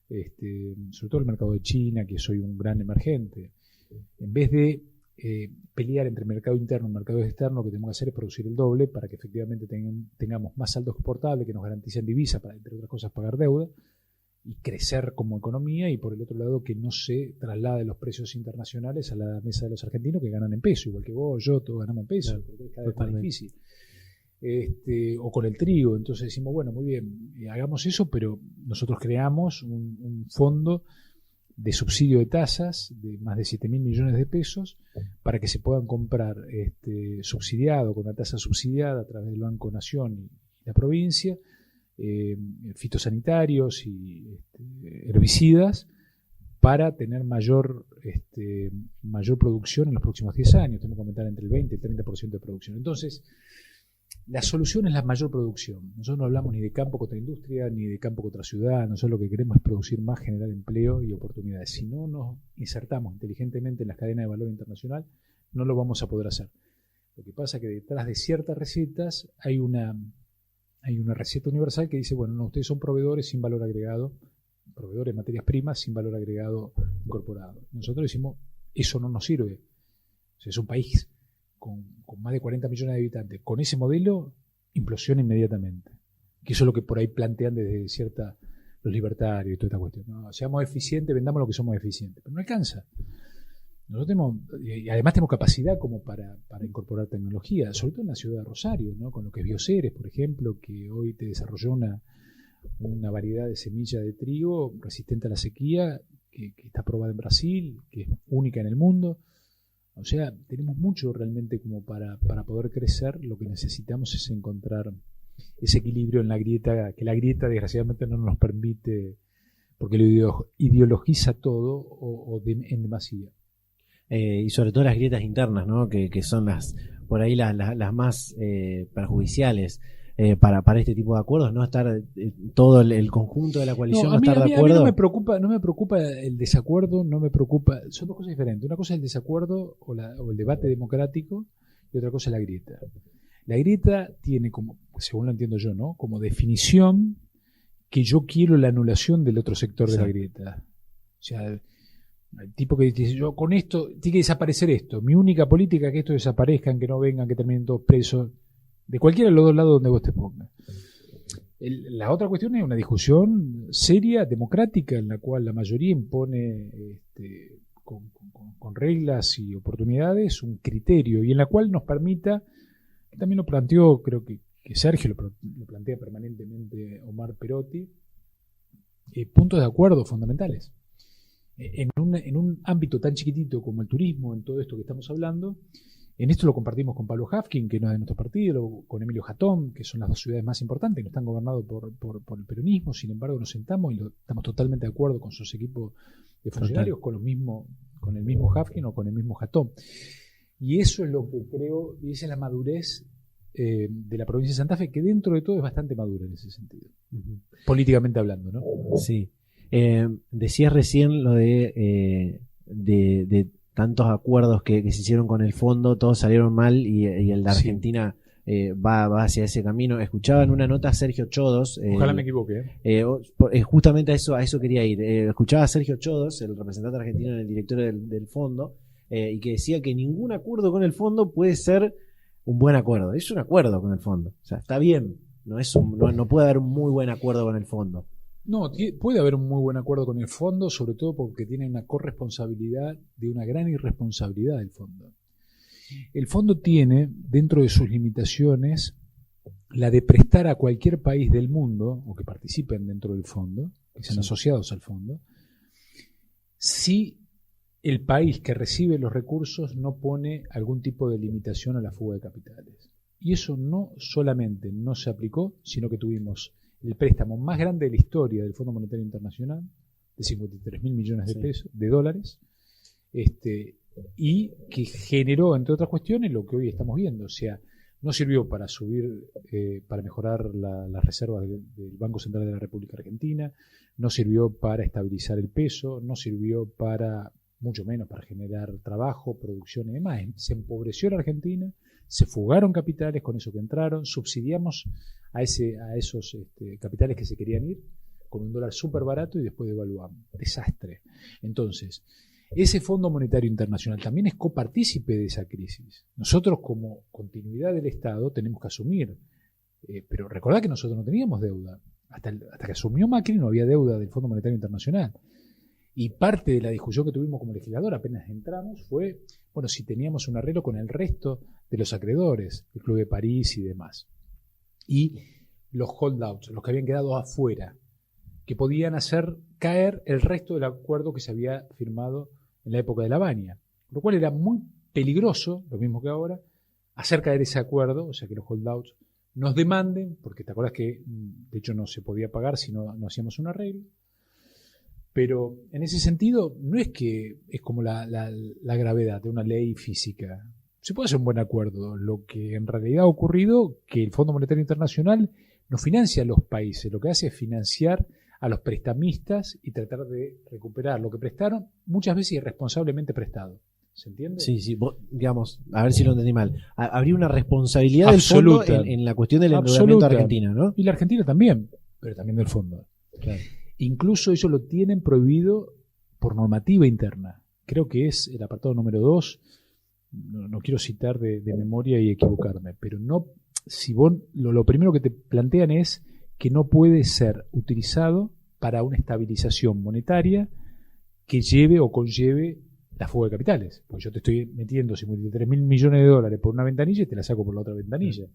sobre todo el mercado de China, que soy un gran emergente. En vez de pelear entre mercado interno y mercado externo, lo que tenemos que hacer es producir el doble para que efectivamente tengamos más saldo exportable que nos garanticen divisas para, entre otras cosas, pagar deuda y crecer como economía, y por el otro lado que no se trasladen los precios internacionales a la mesa de los argentinos que ganan en peso, igual que vos, yo, todos ganamos en peso, claro, porque es cada vez más difícil. O con el trigo. Entonces decimos, bueno, muy bien, hagamos eso, pero nosotros creamos un fondo de subsidio de tasas de más de 7.000 millones de pesos para que se puedan comprar subsidiado, con una tasa subsidiada a través del Banco Nación y la provincia, fitosanitarios y herbicidas para tener mayor producción en los próximos 10 años. Tenemos que aumentar entre el 20 y el 30% de producción. Entonces, la solución es la mayor producción. Nosotros no hablamos ni de campo contra industria, ni de campo contra ciudad. Nosotros lo que queremos es producir más, generar empleo y oportunidades. Si no nos insertamos inteligentemente en las cadenas de valor internacional, no lo vamos a poder hacer. Lo que pasa es que detrás de ciertas recetas hay una receta universal que dice, bueno, no, ustedes son proveedores sin valor agregado, proveedores de materias primas sin valor agregado incorporado. Nosotros decimos, eso no nos sirve. O sea, es un país con más de 40 millones de habitantes. Con ese modelo, implosiona inmediatamente. Que eso es lo que por ahí plantean desde los libertarios y toda esta cuestión. No, seamos eficientes, vendamos lo que somos eficientes. Pero no alcanza. Nosotros y además tenemos capacidad como para incorporar tecnología, sobre todo en la ciudad de Rosario, ¿no? Con lo que es Bioceres, por ejemplo, que hoy te desarrolló una variedad de semilla de trigo resistente a la sequía, que está aprobada en Brasil, que es única en el mundo. O sea, tenemos mucho realmente como para poder crecer. Lo que necesitamos es encontrar ese equilibrio en la grieta, que la grieta desgraciadamente no nos permite, porque lo ideologiza todo en demasía. Y sobre todo las grietas internas, ¿no? Que son por ahí las más perjudiciales para este tipo de acuerdos, no estar todo el conjunto de la coalición no estar de acuerdo. A mí no me preocupa el desacuerdo, no me preocupa, son dos cosas diferentes. Una cosa es el desacuerdo o el debate democrático y otra cosa es la grieta. La grieta tiene como, según lo entiendo yo, ¿no? Como definición que yo quiero la anulación del otro sector de la grieta. O sea, el tipo que dice, yo con esto, tiene que desaparecer esto. Mi única política es que esto desaparezcan, que no vengan, que terminen todos presos. De cualquiera de los dos lados donde vos te pongas. La otra cuestión es una discusión seria, democrática, en la cual la mayoría impone con reglas y oportunidades un criterio, y en la cual nos permita, también lo planteó, creo que Sergio lo plantea permanentemente Omar Perotti, puntos de acuerdo fundamentales. En un ámbito tan chiquitito como el turismo, en todo esto que estamos hablando, en esto lo compartimos con Pablo Hafkin, que no es de nuestro partido, con Emilio Jatón, que son las dos ciudades más importantes, que no están gobernadas por el peronismo. Sin embargo, nos sentamos y estamos totalmente de acuerdo con sus equipos de funcionarios, con el mismo Hafkin o con el mismo Jatón. Y eso es lo que creo, y esa es la madurez de la provincia de Santa Fe, que dentro de todo es bastante madura en ese sentido, políticamente hablando, ¿no? Sí. Decías recién lo de tantos acuerdos que se hicieron con el fondo, todos salieron mal y el de Argentina va hacia ese camino. Escuchaba en una nota a Sergio Chodos. Ojalá me equivoque. Justamente a eso quería ir. Escuchaba a Sergio Chodos, el representante argentino en el directorio del fondo, y que decía que ningún acuerdo con el fondo puede ser un buen acuerdo. Es un acuerdo con el fondo. O sea, está bien. No puede haber un muy buen acuerdo con el fondo. No, puede haber un muy buen acuerdo con el fondo, sobre todo porque tiene una corresponsabilidad de una gran irresponsabilidad del fondo. El fondo tiene, dentro de sus limitaciones, la de prestar a cualquier país del mundo, o que participen dentro del fondo, que sean asociados al fondo, si el país que recibe los recursos no pone algún tipo de limitación a la fuga de capitales. Y eso no solamente no se aplicó, sino que tuvimos el préstamo más grande de la historia del Fondo Monetario Internacional, de 53.000 millones de pesos, de dólares, y que generó, entre otras cuestiones, lo que hoy estamos viendo. O sea, no sirvió para subir, para mejorar las reservas del Banco Central de la República Argentina, no sirvió para estabilizar el peso, no sirvió para, mucho menos, para generar trabajo, producción y demás. Se empobreció la Argentina, se fugaron capitales con eso que entraron, subsidiamos a esos capitales que se querían ir con un dólar súper barato y después devaluamos. Desastre. Entonces, ese Fondo Monetario Internacional también es copartícipe de esa crisis. Nosotros, como continuidad del Estado, tenemos que asumir. Pero recordad que nosotros no teníamos deuda. Hasta que asumió Macri no había deuda del Fondo Monetario Internacional. Y parte de la discusión que tuvimos como legislador apenas entramos fue, bueno, si teníamos un arreglo con el resto de los acreedores, el Club de París y demás. Y los holdouts, los que habían quedado afuera, que podían hacer caer el resto del acuerdo que se había firmado en la época de la Baña. Lo cual era muy peligroso, lo mismo que ahora, hacer caer ese acuerdo, o sea que los holdouts nos demanden, porque te acuerdas que de hecho no se podía pagar si no hacíamos un arreglo. Pero en ese sentido no es que es como la gravedad de una ley física. Se puede hacer un buen acuerdo. Lo que en realidad ha ocurrido que el Fondo Monetario Internacional no financia a los países, lo que hace es financiar a los prestamistas y tratar de recuperar lo que prestaron, muchas veces irresponsablemente prestado. ¿Se entiende? Sí, vos, digamos, a ver si lo entendí mal. Habría una responsabilidad absoluta del fondo en la cuestión del endeudamiento de Argentina, ¿no? Y la Argentina también, pero también del fondo. Claro. Incluso ellos lo tienen prohibido por normativa interna. Creo que es el apartado número 2. No quiero citar de memoria y equivocarme, pero no, si vos lo primero que te plantean es que no puede ser utilizado para una estabilización monetaria que lleve o conlleve la fuga de capitales. Porque yo te estoy metiendo 53.000 millones de dólares por una ventanilla y te la saco por la otra ventanilla.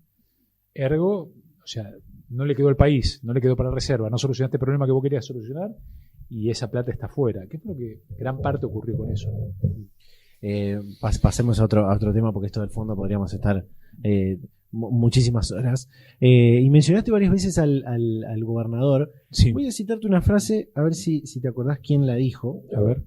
Ergo, o sea, no le quedó al país, no le quedó para la reserva, no solucionaste el problema que vos querías solucionar y esa plata está fuera. ¿Qué es lo que gran parte ocurrió con eso? Pasemos a otro tema, porque esto del fondo podríamos estar muchísimas horas. Y mencionaste varias veces al gobernador. Sí. Voy a citarte una frase, a ver si te acordás quién la dijo. A ver.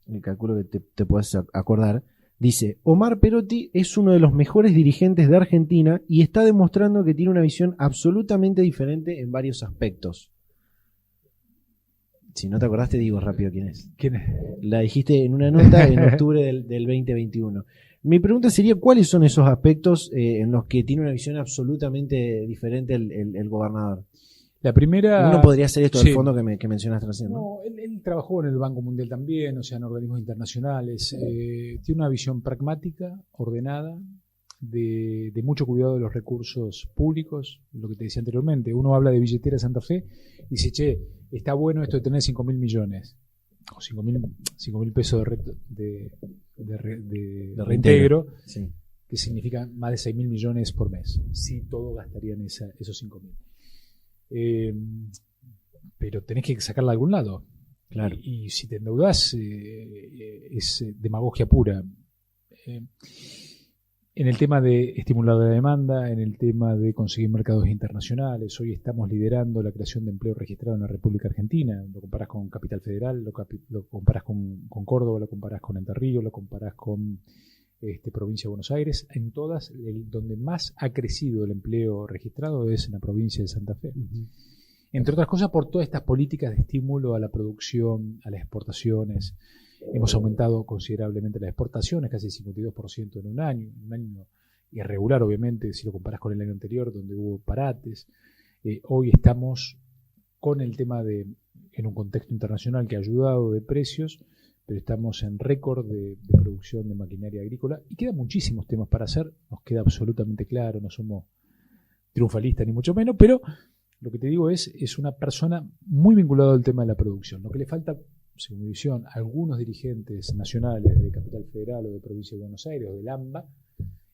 Me calculo que te puedes acordar. Dice: Omar Perotti es uno de los mejores dirigentes de Argentina y está demostrando que tiene una visión absolutamente diferente en varios aspectos. Si no te acordás, te digo rápido quién es. ¿Quién es? La dijiste en una nota en octubre del 2021. Mi pregunta sería: ¿cuáles son esos aspectos en los que tiene una visión absolutamente diferente el gobernador? La primera... Uno podría hacer esto del sí. fondo que mencionaste recién, ¿no? No, él trabajó en el Banco Mundial también, o sea, en organismos internacionales. Tiene una visión pragmática, ordenada, de mucho cuidado de los recursos públicos, lo que te decía anteriormente. Uno habla de billetera Santa Fe y dice, che, está bueno esto de tener 5.000 millones o 5.000 pesos de reintegro, sí. Que significa más de 6.000 millones por mes. Sí, todo gastarían esos 5.000. Pero tenés que sacarla de algún lado. Claro. Y si te endeudás, es demagogia pura. En el tema de estimular la demanda, en el tema de conseguir mercados internacionales, hoy estamos liderando la creación de empleo registrado en la República Argentina. Lo comparás con Capital Federal, lo comparás con Córdoba, lo comparás con Entre Ríos, lo comparás con provincia de Buenos Aires. En todas, donde más ha crecido el empleo registrado es en la provincia de Santa Fe. Uh-huh. Entre otras cosas, por todas estas políticas de estímulo a la producción, a las exportaciones. Hemos aumentado considerablemente las exportaciones, casi 52% en un año irregular, obviamente, si lo comparas con el año anterior, donde hubo parates. Hoy estamos con el tema en un contexto internacional que ha ayudado de precios, pero estamos en récord de producción de maquinaria agrícola y quedan muchísimos temas para hacer, nos queda absolutamente claro, no somos triunfalistas ni mucho menos, pero lo que te digo es una persona muy vinculada al tema de la producción. Lo que le falta, según mi visión, a algunos dirigentes nacionales de Capital Federal o de Provincia de Buenos Aires o del AMBA,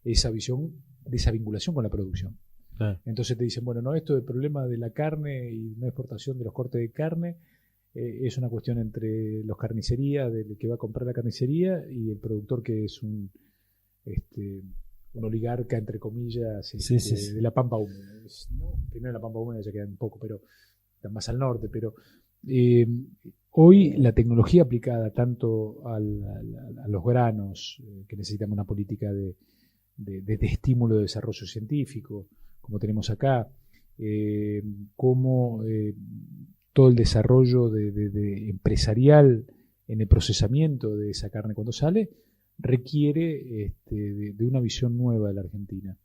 esa visión de esa vinculación con la producción. Claro. Entonces te dicen, bueno, no, esto del problema de la carne y no exportación de los cortes de carne es una cuestión entre los carnicerías, del que va a comprar la carnicería, y el productor, que es un oligarca, entre comillas, Sí. de la Pampa Húmeda. ¿No? Primero la Pampa Húmeda ya queda un poco, pero está más al norte, pero hoy la tecnología aplicada tanto a los granos, que necesitamos una política de estímulo de desarrollo científico, como tenemos acá, como todo el desarrollo de empresarial en el procesamiento de esa carne cuando sale, requiere de una visión nueva de la Argentina.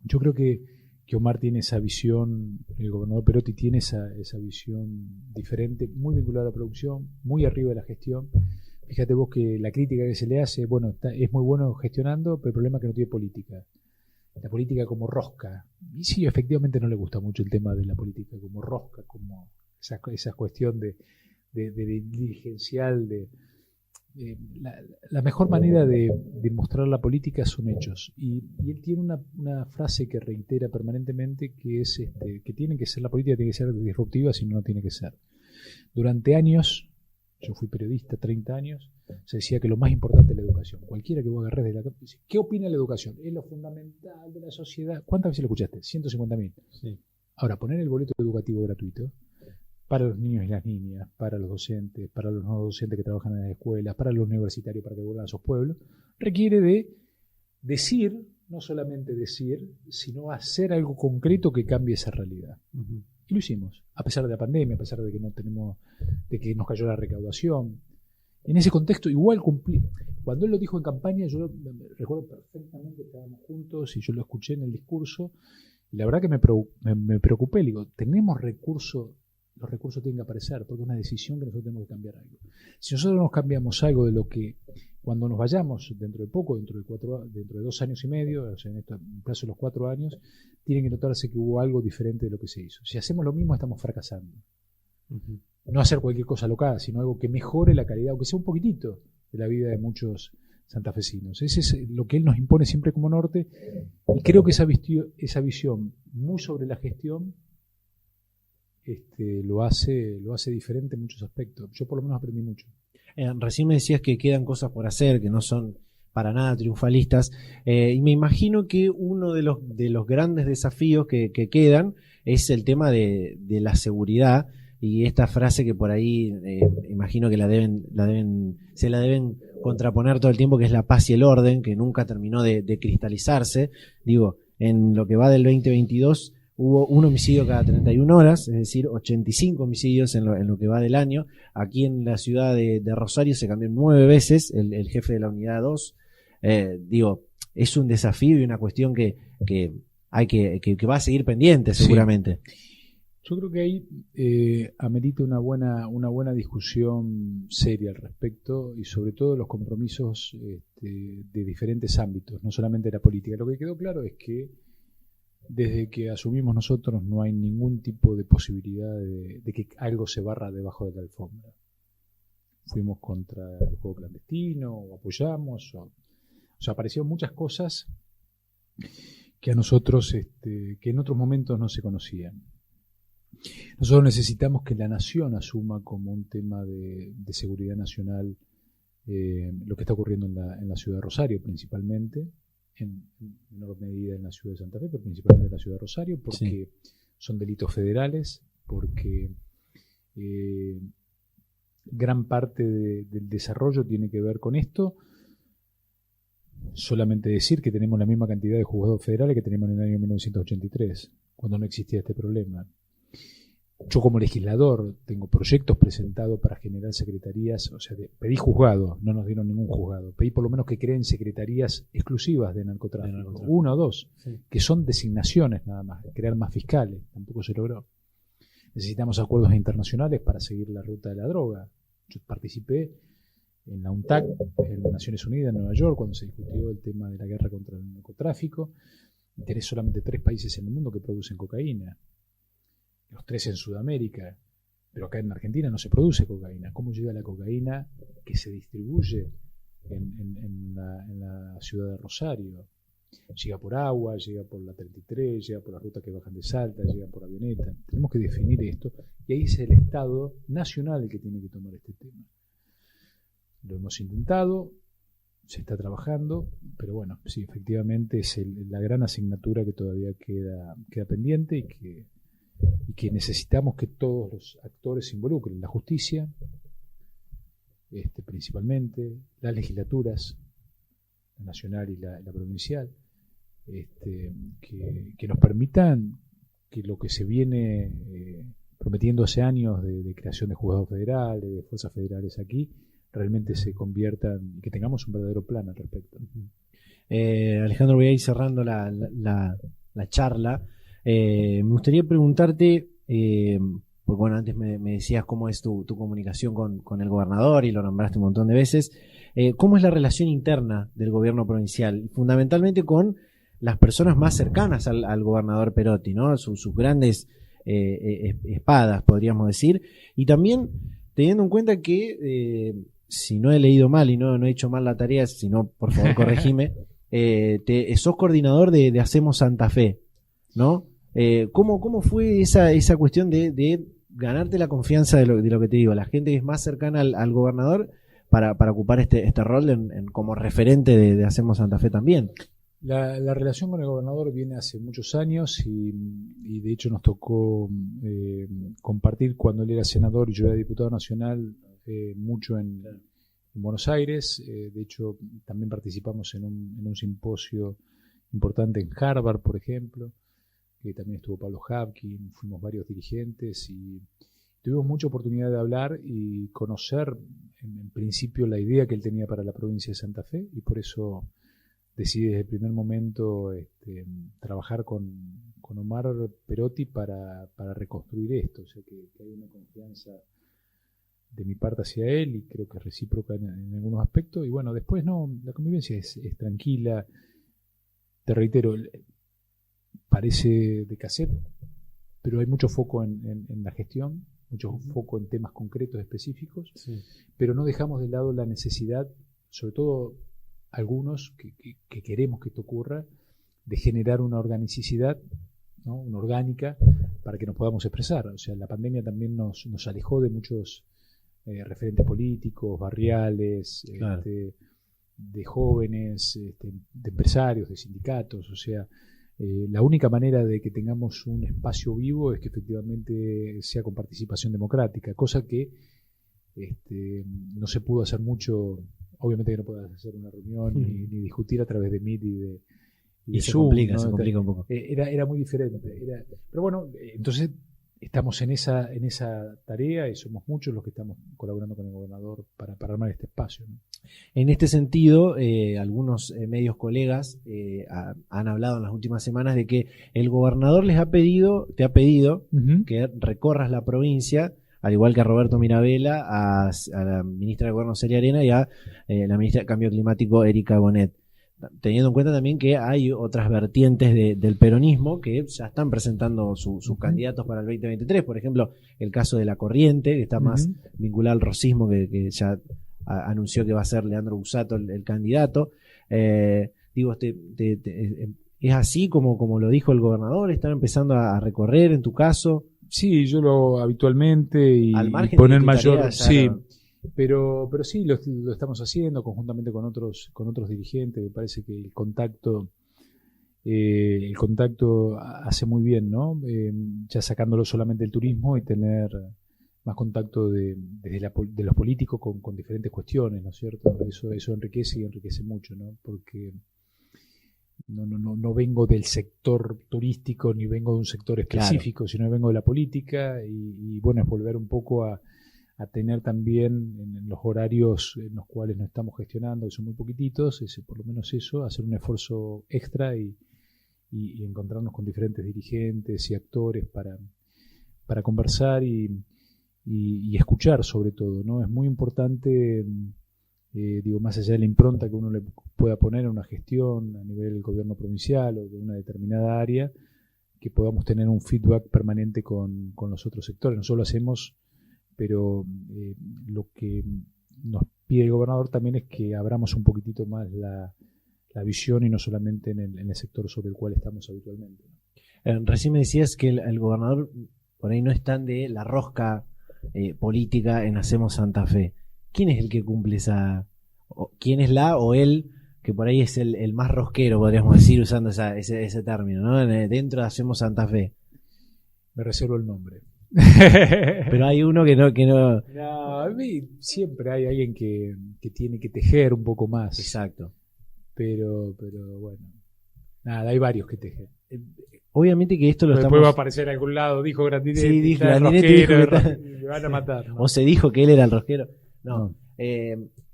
Yo creo que Omar tiene esa visión, el gobernador Perotti tiene esa visión diferente, muy vinculada a la producción, muy arriba de la gestión. Fíjate vos que la crítica que se le hace, bueno, es muy bueno gestionando, pero el problema es que no tiene política. La política como rosca. Y sí, efectivamente no le gusta mucho el tema de la política como rosca, como esa cuestión de dirigencial. La mejor manera de mostrar la política son hechos. Y él tiene una frase que reitera permanentemente, que es que tiene que ser, la política tiene que ser disruptiva, si no, no tiene que ser. Durante años, yo fui periodista 30 años, se decía que lo más importante es la educación. Cualquiera que vos agarres de la... ¿Qué opina la educación? Es lo fundamental de la sociedad. ¿Cuántas veces lo escuchaste? 150.000. Sí. Ahora, poner el boleto educativo gratuito para los niños y las niñas, para los docentes, para los no docentes que trabajan en las escuelas, para los universitarios, para que vuelvan a sus pueblos, requiere de decir, no solamente decir, sino hacer algo concreto que cambie esa realidad. Uh-huh. Y lo hicimos, a pesar de la pandemia, a pesar de que de que nos cayó la recaudación. En ese contexto igual cumplí. Cuando él lo dijo en campaña, yo recuerdo perfectamente que estábamos juntos y yo lo escuché en el discurso, y la verdad que me preocupé. Le digo, tenemos recursos, los recursos tienen que aparecer, porque es una decisión que nosotros tenemos que cambiar algo. Si nosotros nos cambiamos algo de lo que, cuando nos vayamos dentro de poco, dentro de 2 años y medio, o sea, en el plazo de los 4 años, tienen que notarse que hubo algo diferente de lo que se hizo. Si hacemos lo mismo, estamos fracasando. Uh-huh. No hacer cualquier cosa locada, sino algo que mejore la calidad, aunque sea un poquitito, de la vida de muchos santafesinos. Ese es lo que él nos impone siempre como norte, y creo que esa visión muy sobre la gestión lo hace diferente en muchos aspectos. Yo por lo menos aprendí mucho. Recién me decías que quedan cosas por hacer, que no son para nada triunfalistas, y me imagino que uno de los grandes desafíos que quedan es el tema de la seguridad, y esta frase que por ahí imagino que se la deben contraponer todo el tiempo, que es la paz y el orden, que nunca terminó de cristalizarse. Digo, en lo que va del 2022 hubo un homicidio cada 31 horas, es decir, 85 homicidios en lo que va del año. Aquí en la ciudad de Rosario se cambió 9 veces el jefe de la unidad 2. Digo, es un desafío y una cuestión que hay que va a seguir pendiente seguramente. Sí. Yo creo que ahí amerita una buena discusión seria al respecto, y sobre todo los compromisos de diferentes ámbitos, no solamente de la política. Lo que quedó claro es que desde que asumimos nosotros no hay ningún tipo de posibilidad de que algo se barra debajo de la alfombra. Fuimos contra el juego clandestino, o apoyamos, o sea, aparecieron muchas cosas que a nosotros, que en otros momentos no se conocían. Nosotros necesitamos que la nación asuma como un tema de seguridad nacional lo que está ocurriendo en la ciudad de Rosario, principalmente, en menor medida en la ciudad de Santa Fe, pero principalmente en la ciudad de Rosario, porque son delitos federales, porque gran parte del desarrollo tiene que ver con esto. Solamente decir que tenemos la misma cantidad de juzgados federales que teníamos en el año 1983, cuando no existía este problema. Yo como legislador tengo proyectos presentados para generar secretarías, o sea, pedí juzgado, no nos dieron ningún juzgado, pedí por lo menos que creen secretarías exclusivas de narcotráfico, 1 o 2, que son designaciones nada más, crear más fiscales, tampoco se logró. Necesitamos acuerdos internacionales para seguir la ruta de la droga. Yo participé en la UNTAC, en las Naciones Unidas, en Nueva York, cuando se discutió el tema de la guerra contra el narcotráfico. Tenés solamente 3 países en el mundo que producen cocaína. Los 3 en Sudamérica, pero acá en Argentina no se produce cocaína. ¿Cómo llega la cocaína que se distribuye en la ciudad de Rosario? Llega por agua, llega por la 33, llega por las rutas que bajan de Salta, llega por avioneta. Tenemos que definir esto y ahí es el Estado nacional el que tiene que tomar este tema. Lo hemos intentado, se está trabajando, pero bueno, sí, efectivamente es la gran asignatura que todavía queda pendiente y que necesitamos que todos los actores se involucren. La justicia, principalmente, las legislaturas, la nacional y la provincial, que nos permitan que lo que se viene prometiendo hace años de creación de juzgados federales, de fuerzas federales aquí, realmente se conviertan y que tengamos un verdadero plan al respecto. Alejandro, voy a ir cerrando la charla. Me gustaría preguntarte, porque bueno, antes me decías cómo es tu comunicación con el gobernador y lo nombraste un montón de veces. ¿Cómo es la relación interna del gobierno provincial? Fundamentalmente con las personas más cercanas al gobernador Perotti, ¿no? Sus grandes espadas, podríamos decir. Y también teniendo en cuenta que, si no he leído mal y no he hecho mal la tarea, si no, por favor, corregime, sos coordinador de Hacemos Santa Fe, ¿no? ¿Cómo fue esa cuestión de ganarte la confianza de lo que te digo, la gente que es más cercana al gobernador para ocupar este rol como referente de Hacemos Santa Fe también? La relación con el gobernador viene hace muchos años y de hecho nos tocó compartir cuando él era senador y yo era diputado nacional mucho en Buenos Aires. De hecho también participamos en un simposio importante en Harvard, por ejemplo, que también estuvo Pablo Hapkin, fuimos varios dirigentes y tuvimos mucha oportunidad de hablar y conocer en principio la idea que él tenía para la provincia de Santa Fe y por eso decidí desde el primer momento trabajar con Omar Perotti para reconstruir esto, o sea que hay una confianza de mi parte hacia él y creo que es recíproca en algunos aspectos y bueno, después no, la convivencia es tranquila, te reitero, parece de cassette, pero hay mucho foco en la gestión, mucho foco en temas concretos específicos, sí. Pero no dejamos de lado la necesidad, sobre todo algunos que queremos que esto ocurra, de generar una organicidad, ¿no? Una orgánica para que nos podamos expresar. O sea, la pandemia también nos alejó de muchos referentes políticos, barriales, claro. De jóvenes, de empresarios, de sindicatos. O sea, la única manera de que tengamos un espacio vivo es que efectivamente sea con participación democrática, cosa que no se pudo hacer mucho. Obviamente que no puedes hacer una reunión ni discutir a través de Meet y se Zoom, complica, ¿no? Se complica un poco. Era muy diferente. Pero bueno, entonces estamos en esa tarea y somos muchos los que estamos colaborando con el gobernador para armar este espacio, ¿no? En este sentido, algunos medios colegas han hablado en las últimas semanas de que el gobernador te ha pedido que recorras la provincia, al igual que a Roberto Mirabella, a la ministra de Gobierno Celia Arena y a la ministra de Cambio Climático Erika Bonet, teniendo en cuenta también que hay otras vertientes del peronismo que ya están presentando sus candidatos para el 2023, por ejemplo el caso de La Corriente, que está más vinculado al rosismo, que ya anunció que va a ser Leandro Busato el candidato. Digo, ¿es así como lo dijo el gobernador? ¿Están empezando a recorrer en tu caso? Sí, yo lo habitualmente y poner mayor, sí, pero sí lo estamos haciendo conjuntamente con otros dirigentes. Me parece que el contacto hace muy bien, ¿no? Ya sacándolo solamente del turismo y tener más contacto de los políticos con diferentes cuestiones, ¿no es cierto? Eso enriquece y enriquece mucho, ¿no? Porque no vengo del sector turístico ni vengo de un sector específico, claro, sino vengo de la política y bueno, es volver un poco a tener también en los horarios en los cuales nos estamos gestionando, que son muy poquititos, por lo menos eso, hacer un esfuerzo extra y encontrarnos con diferentes dirigentes y actores para conversar y escuchar sobre todo, ¿no? Es muy importante, más allá de la impronta que uno le pueda poner a una gestión a nivel del gobierno provincial o de una determinada área, que podamos tener un feedback permanente con los otros sectores. Nosotros lo hacemos, pero lo que nos pide el gobernador también es que abramos un poquitito más la visión y no solamente en el sector sobre el cual estamos habitualmente. Recién me decías que el gobernador por ahí no es tan de la rosca política en Hacemos Santa Fe. ¿Quién es el que cumple quién es la o él, que por ahí es el más rosquero, podríamos decir, usando ese término, ¿no? Dentro de Hacemos Santa Fe. Me reservo el nombre. Pero hay uno que no. No, a mí siempre hay alguien que tiene que tejer un poco más. Exacto. Pero bueno, nada, hay varios que tejen. Obviamente que esto lo después estamos... va a aparecer en algún lado, dijo Grandinetti, sí, dijo Grandinetti, Grandinetti, me van a matar, ¿no? O se dijo que él era el rosquero. No.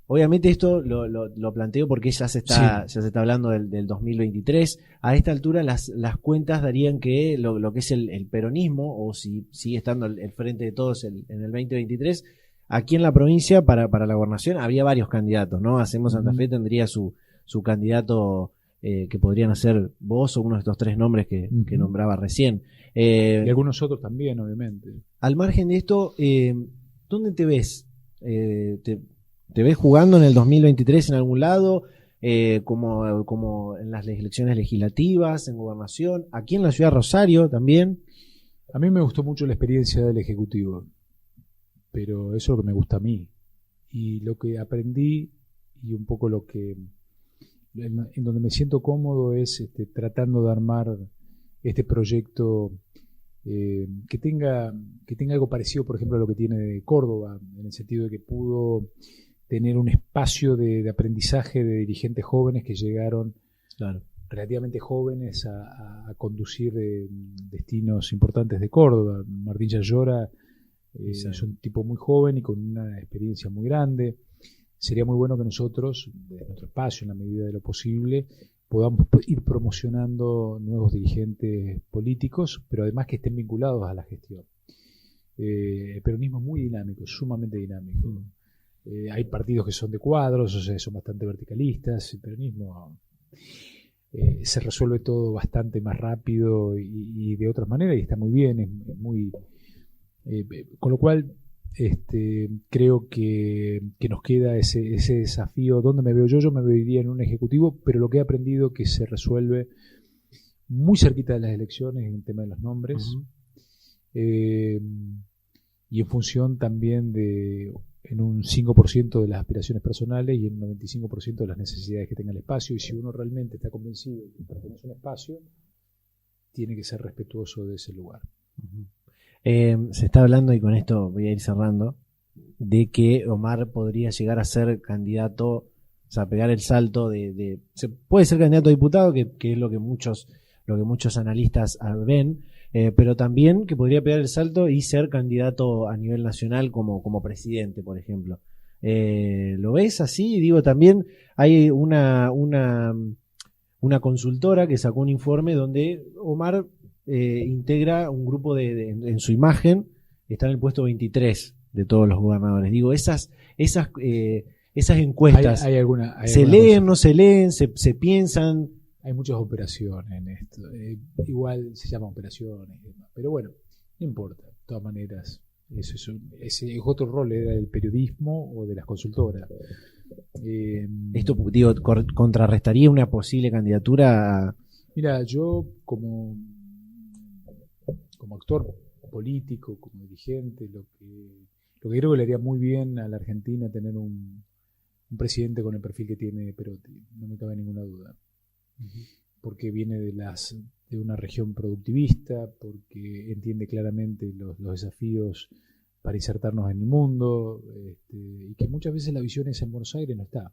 Obviamente esto lo planteo porque ya se está hablando del 2023. A esta altura las cuentas darían que lo que es el peronismo, o si sigue estando el frente de todos en el 2023, aquí en la provincia para la gobernación habría varios candidatos, ¿no? Hacemos Santa Fe tendría su candidato, que podrían ser vos o uno de estos tres nombres que nombraba recién. Y algunos otros también, obviamente. Al margen de esto, ¿dónde te ves? ¿Te ves jugando en el 2023 en algún lado? Como en las elecciones legislativas, en gobernación, aquí en la ciudad de Rosario también. A mí me gustó mucho la experiencia del Ejecutivo, pero eso es lo que me gusta a mí. Y lo que aprendí y un poco lo que en donde me siento cómodo es tratando de armar este proyecto que tenga algo parecido, por ejemplo, a lo que tiene Córdoba, en el sentido de que pudo tener un espacio de aprendizaje de dirigentes jóvenes que llegaron relativamente jóvenes a conducir destinos importantes de Córdoba. Martín Yayora es un tipo muy joven y con una experiencia muy grande. Sería muy bueno que nosotros, desde nuestro espacio, en la medida de lo posible, podamos ir promocionando nuevos dirigentes políticos, pero además que estén vinculados a la gestión. El peronismo es muy dinámico, sumamente dinámico. Hay partidos que son de cuadros, o sea, son bastante verticalistas. El peronismo se resuelve todo bastante más rápido y de otras maneras, y está muy bien, es muy... con lo cual... creo que nos queda ese desafío. ¿Dónde me veo yo? Yo me vería en un ejecutivo, pero lo que he aprendido que se resuelve muy cerquita de las elecciones en el tema de los nombres, y en función también en un 5% de las aspiraciones personales y en un 95% de las necesidades que tenga el espacio. Y si uno realmente está convencido de que pertenece a un espacio, tiene que ser respetuoso de ese lugar. Se está hablando, y con esto voy a ir cerrando, de que Omar podría llegar a ser candidato, o sea, pegar el salto se puede ser candidato a diputado, que es lo que muchos analistas ven, pero también que podría pegar el salto y ser candidato a nivel nacional como presidente, por ejemplo. ¿Lo ves así? Digo, también hay una consultora que sacó un informe donde Omar integra un grupo en su imagen, está en el puesto 23 de todos los gobernadores. Digo, esas encuestas, hay alguna ¿se leen, no se leen, se piensan? Hay muchas operaciones en esto. Igual se llaman operaciones, pero bueno, no importa. De todas maneras, ese es otro rol, era del periodismo o de las consultoras. Esto, digo, contrarrestaría una posible candidatura. Mira, yo como actor político, como dirigente, lo que creo que le haría muy bien a la Argentina tener un presidente con el perfil que tiene Perotti, no me cabe ninguna duda. Porque viene de una región productivista, porque entiende claramente los desafíos para insertarnos en el mundo, y que muchas veces la visión esa en Buenos Aires no está.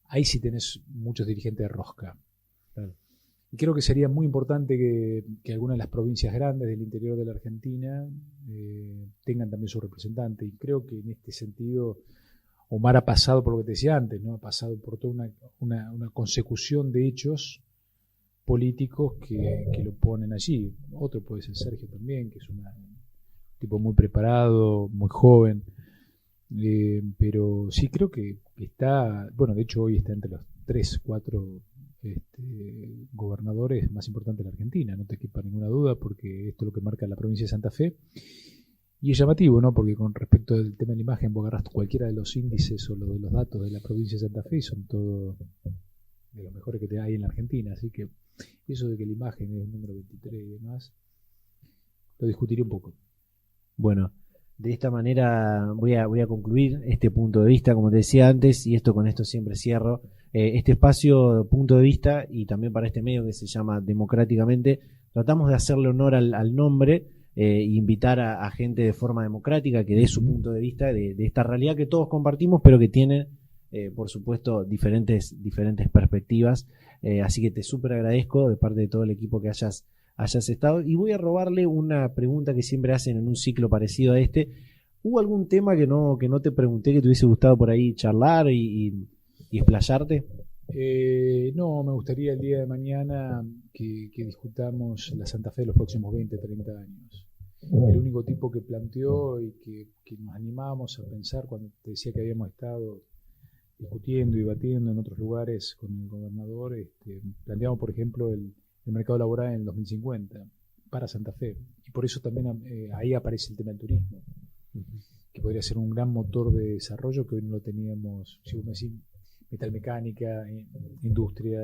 Ahí sí tenés muchos dirigentes de rosca. Claro. Y creo que sería muy importante que algunas de las provincias grandes del interior de la Argentina tengan también su representante. Y creo que en este sentido Omar ha pasado por lo que te decía antes, ¿no? Ha pasado por toda una consecución de hechos políticos que lo ponen allí. Otro puede ser Sergio también, que es un tipo muy preparado, muy joven. Pero sí creo que está, bueno, de hecho hoy está entre los 3-4 gobernadores más importantes de la Argentina, no te quepa ninguna duda, porque esto es lo que marca la provincia de Santa Fe. Y es llamativo, ¿no? Porque con respecto al tema de la imagen, vos agarrás cualquiera de los índices o de los datos de la provincia de Santa Fe y son todo de los mejores que hay en la Argentina, así que eso de que la imagen es el número 23 y demás, lo discutiré un poco. Bueno, de esta manera voy a concluir este punto de vista, como te decía antes, y con esto siempre cierro. Este espacio, punto de vista, y también para este medio que se llama Democráticamente, tratamos de hacerle honor al nombre e invitar a gente de forma democrática que dé su punto de vista de esta realidad que todos compartimos, pero que tiene, por supuesto, diferentes perspectivas. Así que te súper agradezco de parte de todo el equipo que hayas estado. Y voy a robarle una pregunta que siempre hacen en un ciclo parecido a este. ¿Hubo algún tema que no te pregunté que te hubiese gustado por ahí charlar y explayarte? No, me gustaría el día de mañana que discutamos la Santa Fe de los próximos 20, 30 años. El único tipo que planteó y que nos animamos a pensar cuando te decía que habíamos estado discutiendo y debatiendo en otros lugares con el gobernador, planteamos, por ejemplo, el mercado laboral en el 2050 para Santa Fe. Y por eso también ahí aparece el tema del turismo, que podría ser un gran motor de desarrollo que hoy no lo teníamos. Si vos me decís metalmecánica, industria,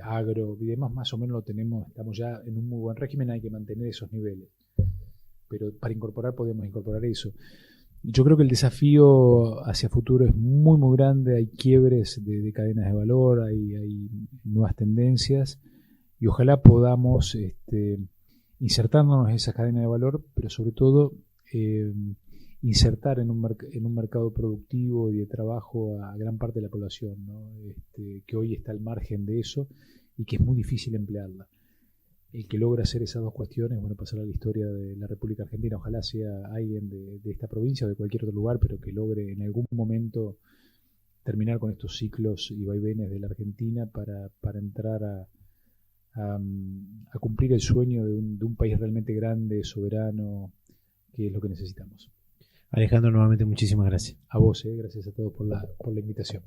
agro y demás, más o menos lo tenemos, estamos ya en un muy buen régimen, hay que mantener esos niveles. Pero para incorporar podemos incorporar eso. Yo creo que el desafío hacia futuro es muy, muy grande, hay quiebres de cadenas de valor, hay nuevas tendencias, y ojalá podamos insertarnos en esas cadenas de valor, pero sobre todo insertar en un mercado productivo y de trabajo a gran parte de la población, ¿no? Que hoy está al margen de eso y que es muy difícil emplearla. El que logra hacer esas dos cuestiones, bueno, pasar a la historia de la República Argentina, ojalá sea alguien de esta provincia o de cualquier otro lugar, pero que logre en algún momento terminar con estos ciclos y vaivenes de la Argentina para entrar a cumplir el sueño de un país realmente grande, soberano, que es lo que necesitamos. Alejandro, nuevamente muchísimas gracias. A vos, gracias a todos por la invitación.